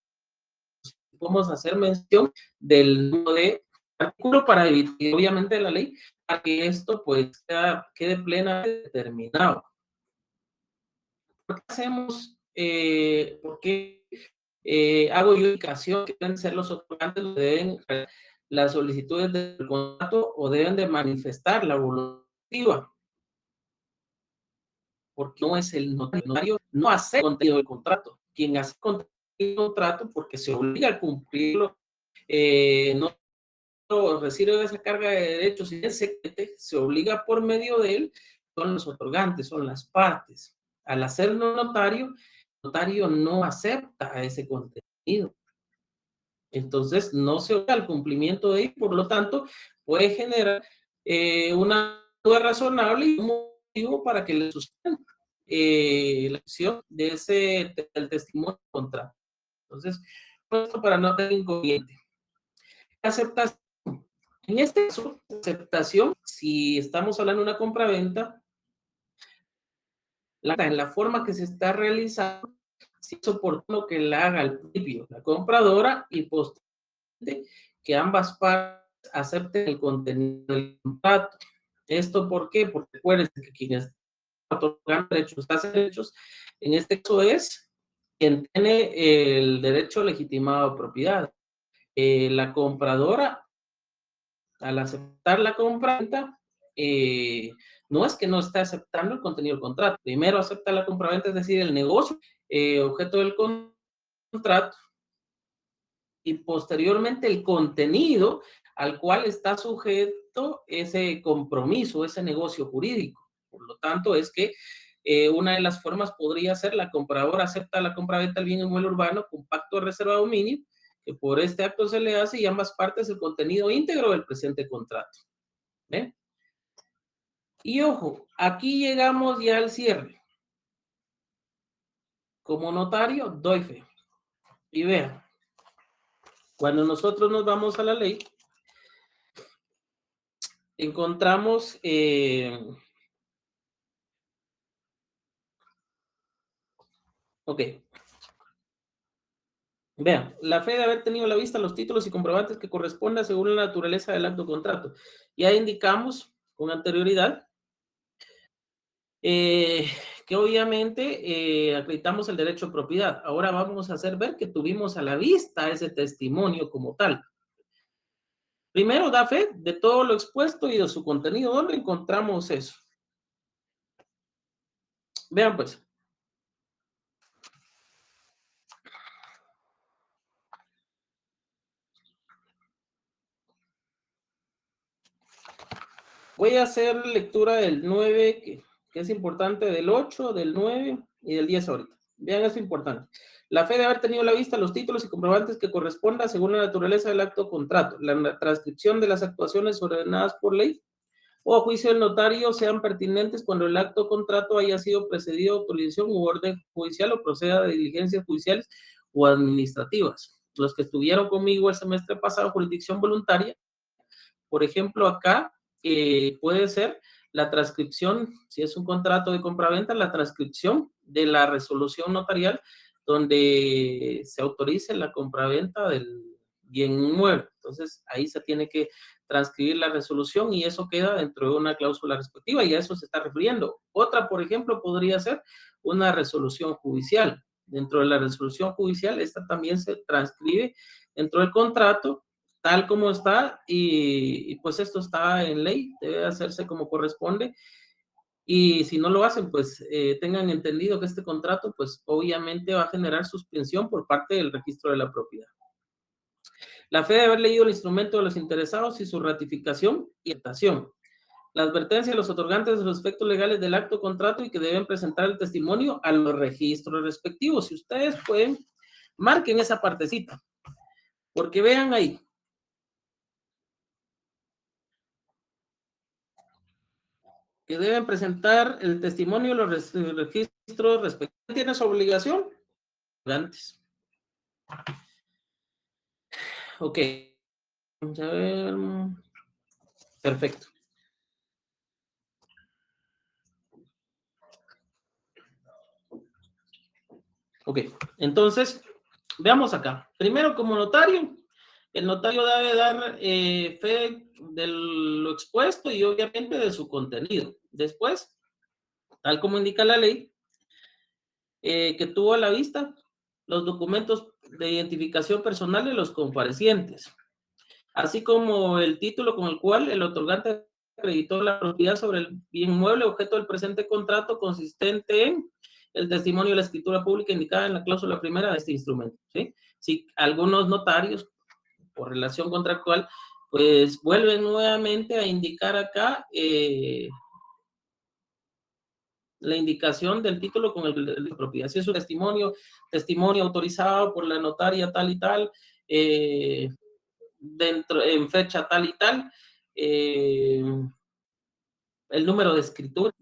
Podemos hacer mención del número de artículo para evitar, obviamente, la ley, para que esto pues quede plenamente determinado. ¿Por qué hacemos, por qué hago yo indicación que deben ser los otorgantes los que deben las solicitudes del contrato o deben de manifestar la voluntad? Porque no es el notario, no hace el contenido del contrato. Quien hace el contenido del contrato, porque se obliga a cumplirlo, no recibe esa carga de derechos y se obliga por medio de él, son los otorgantes, son las partes. Al hacerlo notario, el notario no acepta ese contenido. Entonces, no se obliga al cumplimiento de él, por lo tanto, puede generar una duda razonable y un motivo para que le sustente la acción de del testimonio contrato. Entonces, esto para no tener inconveniente. Aceptación. En este caso, aceptación, si estamos hablando de una compraventa, en la forma que se está realizando, si es oportuno que la haga al principio la compradora y posteriormente que ambas partes acepten el contenido del contrato. ¿Esto por qué? Porque recuerden que quienes otorgan derechos, hacen derechos, en este caso es quien tiene el derecho legitimado de propiedad. La compradora, al aceptar la compraventa, no es que no esté aceptando el contenido del contrato. Primero acepta la compraventa, es decir, el negocio, objeto del contrato, y posteriormente el contenido al cual está sujeto ese compromiso, ese negocio jurídico. Por lo tanto, es que una de las formas podría ser la compradora acepta la compraventa del bien inmueble urbano con pacto de reserva de dominio, que por este acto se le hace y ambas partes el contenido íntegro del presente contrato. ¿Ven? Y ojo, aquí llegamos ya al cierre. como notario, doy fe. Y vean, cuando nosotros nos vamos a la ley, encontramos ok. Vean, la fe de haber tenido a la vista los títulos y comprobantes que correspondan según la naturaleza del acto contrato. Ya indicamos con anterioridad que obviamente acreditamos el derecho de propiedad. Ahora vamos a hacer ver que tuvimos a la vista ese testimonio como tal. Primero da fe de todo lo expuesto y de su contenido. ¿Dónde encontramos eso? Vean pues. Voy a hacer lectura del 9, que es importante, del 8, del 9 y del 10 ahorita. Vean, eso es importante. La fe de haber tenido a la vista los títulos y comprobantes que corresponda según la naturaleza del acto o contrato, la transcripción de las actuaciones ordenadas por ley o a juicio del notario sean pertinentes cuando el acto o contrato haya sido precedido de autorización u orden judicial o proceda de diligencias judiciales o administrativas. Los que estuvieron conmigo el semestre pasado, jurisdicción voluntaria, por ejemplo, acá puede ser la transcripción, si es un contrato de compraventa, la transcripción de la resolución notarial donde se autorice la compraventa del bien inmueble. Entonces, ahí se tiene que transcribir la resolución y eso queda dentro de una cláusula respectiva y a eso se está refiriendo. Otra, por ejemplo, podría ser una resolución judicial. Dentro de la resolución judicial, esta también se transcribe dentro del contrato tal como está y pues esto está en ley, debe hacerse como corresponde y si no lo hacen, pues tengan entendido que este contrato pues obviamente va a generar suspensión por parte del registro de la propiedad. La fe de haber leído el instrumento de los interesados y su ratificación y aceptación. La advertencia de los otorgantes de los efectos legales del acto contrato y que deben presentar el testimonio a los registros respectivos. Si ustedes pueden, marquen esa partecita, porque vean ahí. Que deben presentar el testimonio de los registros respectivos. ¿Tiene su obligación? Antes. Ok. Vamos a ver. Perfecto. Ok. Entonces, veamos acá. Primero, como notario, el notario debe dar fe de lo expuesto y obviamente de su contenido. Después, tal como indica la ley, que tuvo a la vista los documentos de identificación personal de los comparecientes, así como el título con el cual el otorgante acreditó la propiedad sobre el bien mueble objeto del presente contrato consistente en el testimonio de la escritura pública indicada en la cláusula primera de este instrumento. ¿Sí? Si algunos notarios, por relación contractual, pues vuelven nuevamente a indicar acá la indicación del título con el de propiedad. Si es un testimonio autorizado por la notaria tal y tal, en fecha tal y tal, el número de escritura,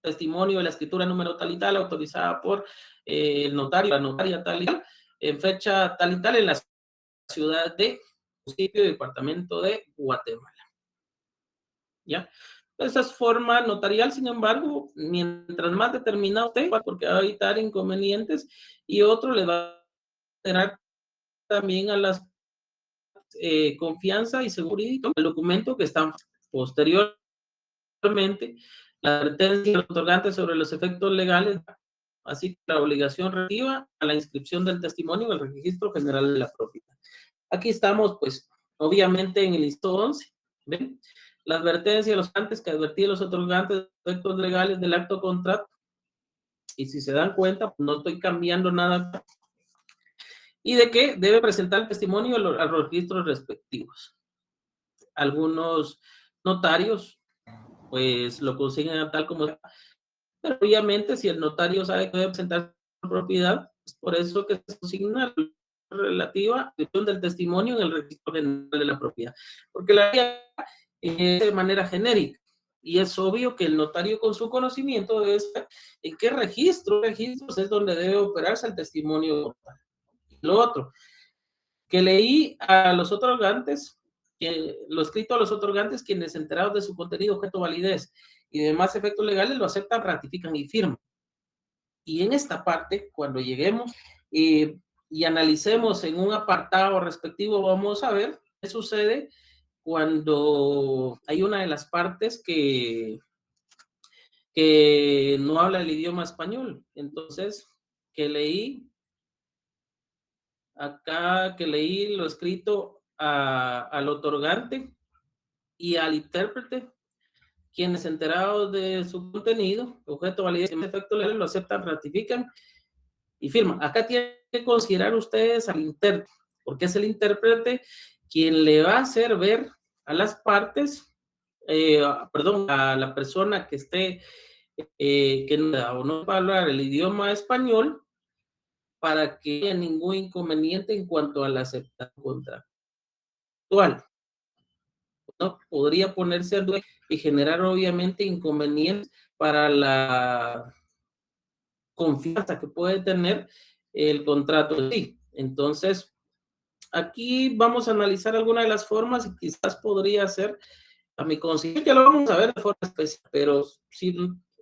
testimonio de la escritura número tal y tal, autorizada por el notario, la notaria tal y tal, en fecha tal y tal, en la ciudad de municipio y departamento de Guatemala. ¿Ya? Esa es forma notarial, sin embargo, mientras más determinado esté, porque va a evitar inconvenientes y otro le va a generar también a las confianza y seguridad el documento que están posteriormente la advertencia del otorgante sobre los efectos legales, así que la obligación relativa a la inscripción del testimonio en el registro general de la propiedad. Aquí estamos, pues, obviamente en el listo 11, ¿ven? La advertencia de los antes que advertía a los otorgantes de efectos legales del acto contrato. Y si se dan cuenta, no estoy cambiando nada. Y de que debe presentar el testimonio a los registros respectivos. Algunos notarios, pues, lo consiguen tal como está. Pero obviamente, si el notario sabe que debe presentar su propiedad, es por eso que se consigna relativa a la inscripción del testimonio en el registro general de la propiedad. Porque la ley es de manera genérica. y es obvio que el notario con su conocimiento debe saber en qué registros es donde debe operarse el testimonio. Lo otro, que leí a los otorgantes, lo escrito a los otorgantes, quienes enterados de su contenido, objeto, validez y demás efectos legales lo aceptan, ratifican y firman. Y en esta parte, cuando lleguemos y analicemos en un apartado respectivo, vamos a ver qué sucede cuando hay una de las partes que no habla el idioma español. Entonces, leí lo escrito al otorgante y al intérprete, quienes enterados de su contenido, objeto, validez y efecto legal, lo aceptan, ratifican y firman. Acá tienen que considerar ustedes al intérprete, porque es el intérprete quien le va a hacer ver a las partes, a la persona que esté, que no va a hablar el idioma español, para que no haya ningún inconveniente en cuanto a la aceptación contractual. ¿No? Podría ponerse a duda y generar obviamente inconvenientes para la confianza que puede tener el contrato en sí. Entonces, aquí vamos a analizar algunas de las formas y quizás podría ser, a mi consideración, que lo vamos a ver de forma especial, pero si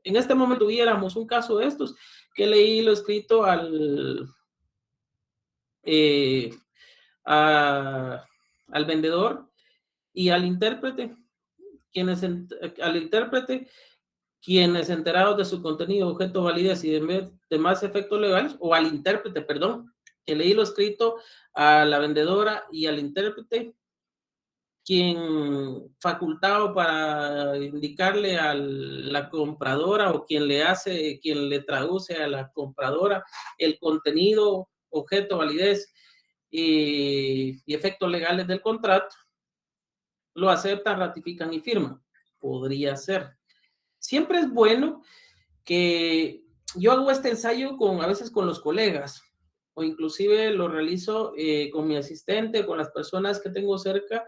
en este momento tuviéramos un caso de estos, que leí lo escrito al vendedor y al intérprete, quienes enterados de su contenido, objeto, validez y demás efectos legales, o al intérprete, perdón, que leí lo escrito a la vendedora y al intérprete, quien facultado para indicarle a la compradora o quien le traduce a la compradora el contenido, objeto, validez y efectos legales del contrato, lo aceptan, ratifican y firman. Podría ser. Siempre es bueno que yo hago este ensayo a veces con los colegas, o inclusive lo realizo con mi asistente, con las personas que tengo cerca,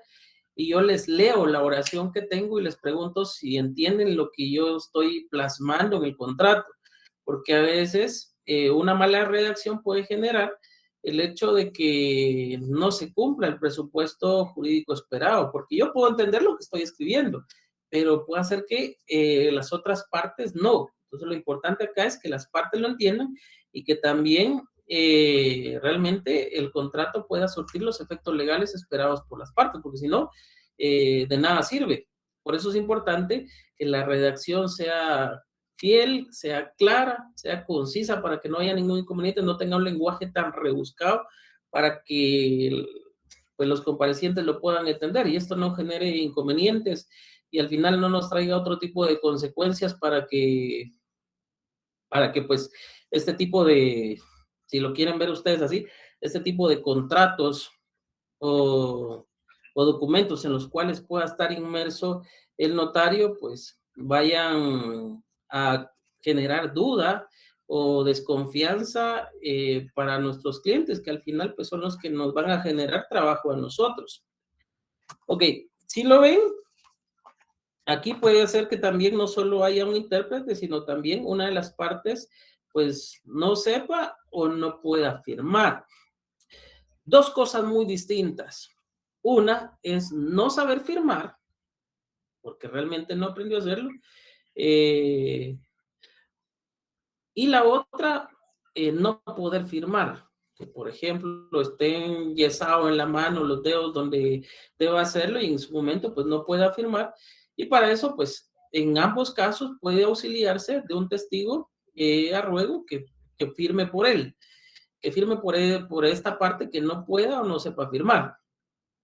y yo les leo la oración que tengo y les pregunto si entienden lo que yo estoy plasmando en el contrato, porque a veces una mala redacción puede generar el hecho de que no se cumpla el presupuesto jurídico esperado, porque yo puedo entender lo que estoy escribiendo, pero puede hacer que las otras partes no. Entonces, lo importante acá es que las partes lo entiendan y que también realmente el contrato pueda surtir los efectos legales esperados por las partes, porque si no, de nada sirve. Por eso es importante que la redacción sea fiel, sea clara, sea concisa, para que no haya ningún inconveniente, no tenga un lenguaje tan rebuscado, para que pues, los comparecientes lo puedan entender y esto no genere inconvenientes y al final no nos traiga otro tipo de consecuencias para que pues este tipo de, si lo quieren ver ustedes así, este tipo de contratos o documentos en los cuales pueda estar inmerso el notario, pues vayan a generar duda o desconfianza para nuestros clientes, que al final pues son los que nos van a generar trabajo a nosotros. Ok, si lo ven, aquí puede ser que también no solo haya un intérprete, sino también una de las partes pues no sepa o no pueda firmar. Dos cosas muy distintas. Una es no saber firmar, porque realmente no aprendió a hacerlo. Y la otra, no poder firmar. Que, por ejemplo, estén yesados en la mano los dedos donde deba hacerlo y en su momento pues no pueda firmar. Y para eso, pues, en ambos casos puede auxiliarse de un testigo a ruego que firme por él. Que firme por esta parte que no pueda o no sepa firmar.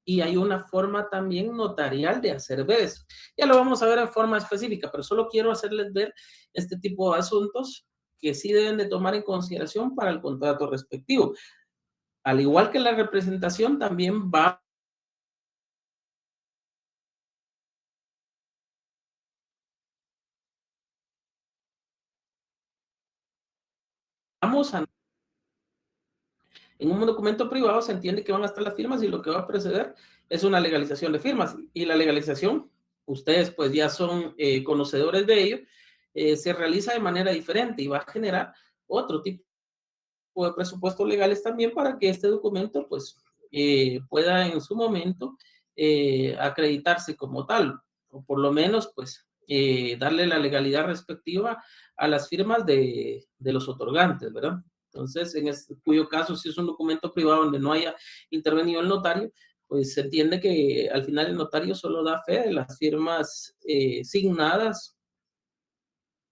Y hay una forma también notarial de hacer ver eso. Ya lo vamos a ver en forma específica, pero solo quiero hacerles ver este tipo de asuntos que sí deben de tomar en consideración para el contrato respectivo. Al igual que la representación, también en un documento privado se entiende que van a estar las firmas y lo que va a preceder es una legalización de firmas. Y la legalización ustedes pues ya son conocedores de ello, se realiza de manera diferente y va a generar otro tipo de presupuestos legales también para que este documento pues pueda en su momento acreditarse como tal, o por lo menos pues darle la legalidad respectiva a las firmas de los otorgantes, ¿verdad? Entonces, cuyo caso, si es un documento privado donde no haya intervenido el notario, pues se entiende que al final el notario solo da fe de las firmas signadas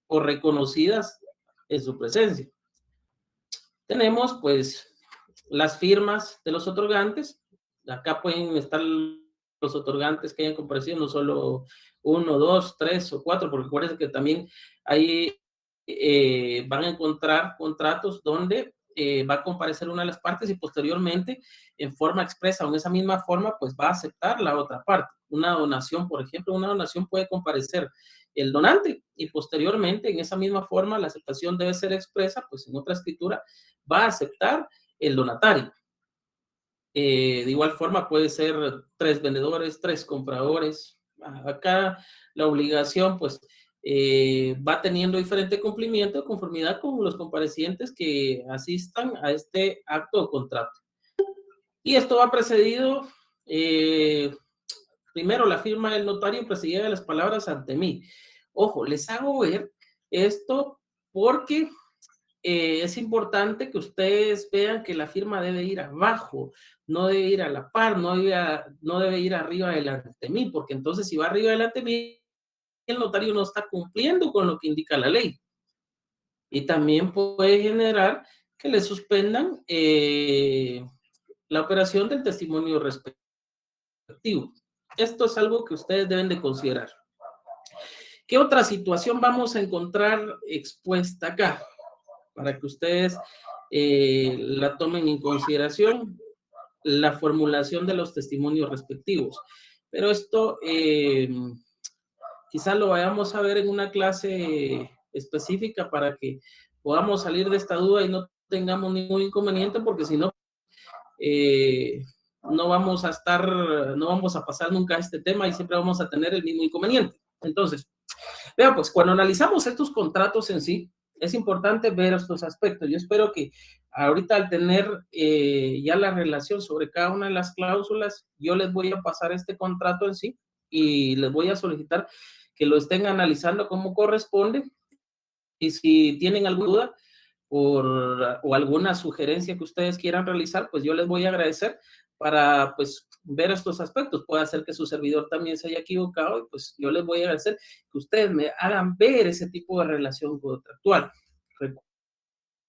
o reconocidas en su presencia. Tenemos pues las firmas de los otorgantes. Acá pueden estar los otorgantes que hayan comparecido, no solo 1, 2, 3 o 4, porque acuérdense que también ahí van a encontrar contratos donde va a comparecer una de las partes y posteriormente en forma expresa o en esa misma forma pues va a aceptar la otra parte. Una donación, por ejemplo, una donación puede comparecer el donante y posteriormente en esa misma forma la aceptación debe ser expresa, pues en otra escritura va a aceptar el donatario. De igual forma puede ser 3 vendedores, 3 compradores. Acá la obligación pues va teniendo diferente cumplimiento de conformidad con los comparecientes que asistan a este acto o contrato. Y esto va precedido, primero la firma del notario precedida de las palabras ante mí. Ojo, les hago ver esto porque es importante que ustedes vean que la firma debe ir abajo, no debe ir a la par, no debe ir arriba delante de mí, porque entonces si va arriba delante de mí, el notario no está cumpliendo con lo que indica la ley. Y también puede generar que le suspendan la operación del testimonio respectivo. Esto es algo que ustedes deben de considerar. ¿Qué otra situación vamos a encontrar expuesta acá? Para que ustedes la tomen en consideración, la formulación de los testimonios respectivos. Pero esto quizás lo vayamos a ver en una clase específica para que podamos salir de esta duda y no tengamos ningún inconveniente, porque si no, no vamos a pasar nunca a este tema y siempre vamos a tener el mismo inconveniente. Entonces, vean, pues cuando analizamos estos contratos en sí, es importante ver estos aspectos. Yo espero que ahorita al tener ya la relación sobre cada una de las cláusulas, yo les voy a pasar este contrato en sí y les voy a solicitar que lo estén analizando como corresponde. Y si tienen alguna duda o alguna sugerencia que ustedes quieran realizar, pues yo les voy a agradecer para pues ver estos aspectos. Puede ser que su servidor también se haya equivocado y pues yo les voy a agradecer que ustedes me hagan ver ese tipo de relación contractual.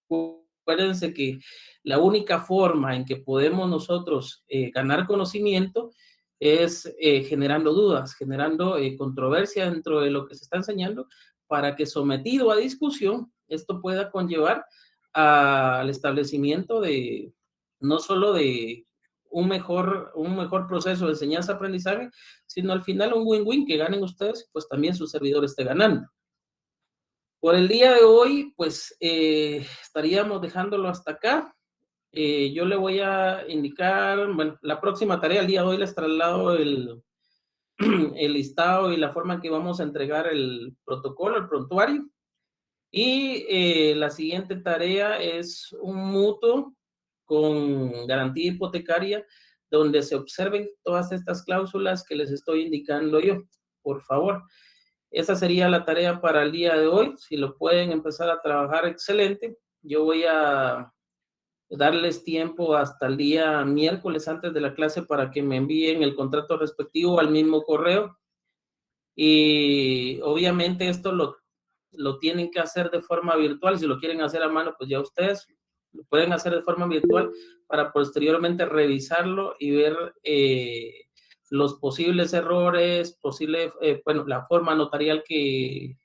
Recuérdense que la única forma en que podemos nosotros ganar conocimiento es generando dudas, generando controversia dentro de lo que se está enseñando, para que sometido a discusión, esto pueda conllevar al establecimiento de no solo de un mejor proceso de enseñanza-aprendizaje, sino al final un win-win, que ganen ustedes, pues también su servidor esté ganando. Por el día de hoy, pues estaríamos dejándolo hasta acá. Yo le voy a indicar, bueno, la próxima tarea, el día de hoy les traslado el listado y la forma en que vamos a entregar el protocolo, el prontuario. Y la siguiente tarea es un mutuo con garantía hipotecaria donde se observen todas estas cláusulas que les estoy indicando yo, por favor. Esa sería la tarea para el día de hoy. Si lo pueden empezar a trabajar, excelente. Yo voy a darles tiempo hasta el día miércoles antes de la clase para que me envíen el contrato respectivo al mismo correo. Y obviamente esto lo tienen que hacer de forma virtual. Si lo quieren hacer a mano, pues ya ustedes lo pueden hacer de forma virtual para posteriormente revisarlo y ver los posibles errores, bueno, la forma notarial que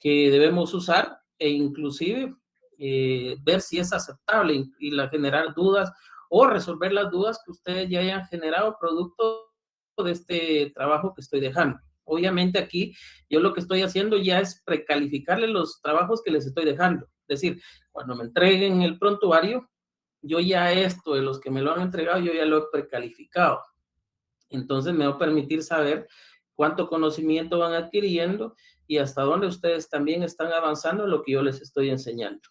debemos usar e inclusive ver si es aceptable y generar dudas o resolver las dudas que ustedes ya hayan generado producto de este trabajo que estoy dejando. Obviamente aquí yo lo que estoy haciendo ya es precalificarle los trabajos que les estoy dejando. Es decir, cuando me entreguen el prontuario, yo ya esto de los que me lo han entregado, yo ya lo he precalificado. Entonces me va a permitir saber cuánto conocimiento van adquiriendo y hasta dónde ustedes también están avanzando en lo que yo les estoy enseñando.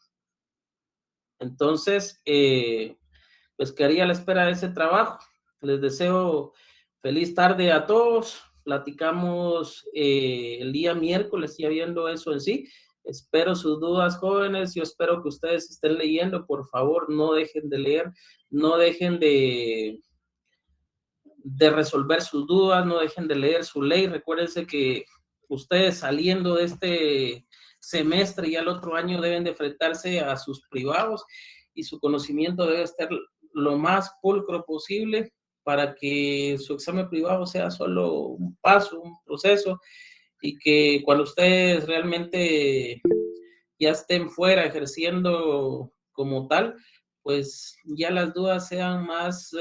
Entonces, pues quedaría a la espera de ese trabajo. Les deseo feliz tarde a todos. Platicamos el día miércoles, ya viendo eso en sí. Espero sus dudas, jóvenes. Yo espero que ustedes estén leyendo. Por favor, no dejen de leer, no dejen de resolver sus dudas, no dejen de leer su ley. Recuérdense que ustedes saliendo de este semestre y al otro año deben de enfrentarse a sus privados y su conocimiento debe estar lo más pulcro posible para que su examen privado sea solo un paso, un proceso, y que cuando ustedes realmente ya estén fuera ejerciendo como tal, pues ya las dudas sean más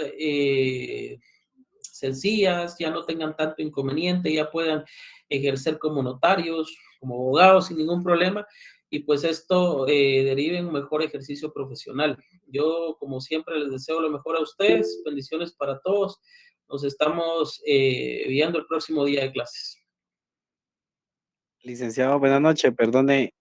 sencillas, ya no tengan tanto inconveniente, ya puedan ejercer como notarios, como abogados sin ningún problema, y pues esto derive en un mejor ejercicio profesional. Yo, como siempre, les deseo lo mejor a ustedes, bendiciones para todos, nos estamos viendo el próximo día de clases. Licenciado, buenas noches, perdone.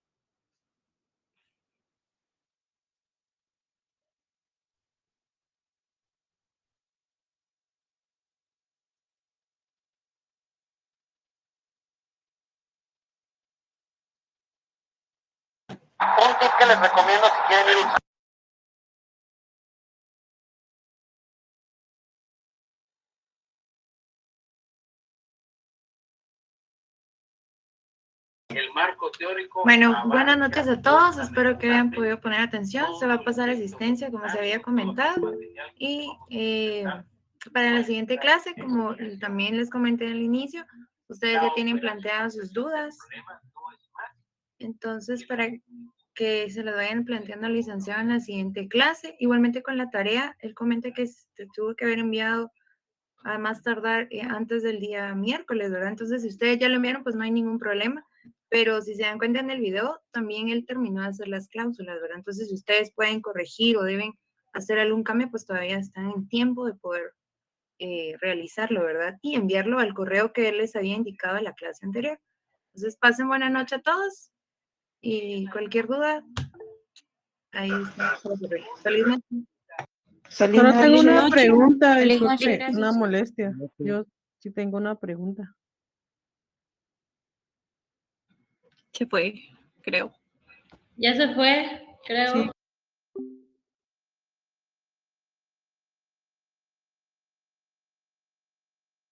Un tip que les recomiendo si quieren ir el marco teórico. Bueno, buenas noches a todos. Espero que hayan podido poner atención. Se va a pasar asistencia, como se había comentado. Y para la siguiente clase, como también les comenté al inicio, ustedes ya tienen planteadas sus dudas. Entonces, para que se lo vayan planteando al licenciado en la siguiente clase. Igualmente con la tarea, él comenta que se tuvo que haber enviado a más tardar antes del día miércoles, ¿verdad? Entonces, si ustedes ya lo enviaron, pues no hay ningún problema. Pero si se dan cuenta en el video, también él terminó de hacer las cláusulas, ¿verdad? Entonces, si ustedes pueden corregir o deben hacer algún cambio, pues todavía están en tiempo de poder realizarlo, ¿verdad? Y enviarlo al correo que él les había indicado en la clase anterior. Entonces, pasen buena noche a todos y cualquier duda, ahí está. Feliz noche. Solo tengo una pregunta, Feliz noche, disculpe, gracias. una molestia. Yo sí tengo una pregunta. Se fue, creo. Ya se fue, creo. Sí.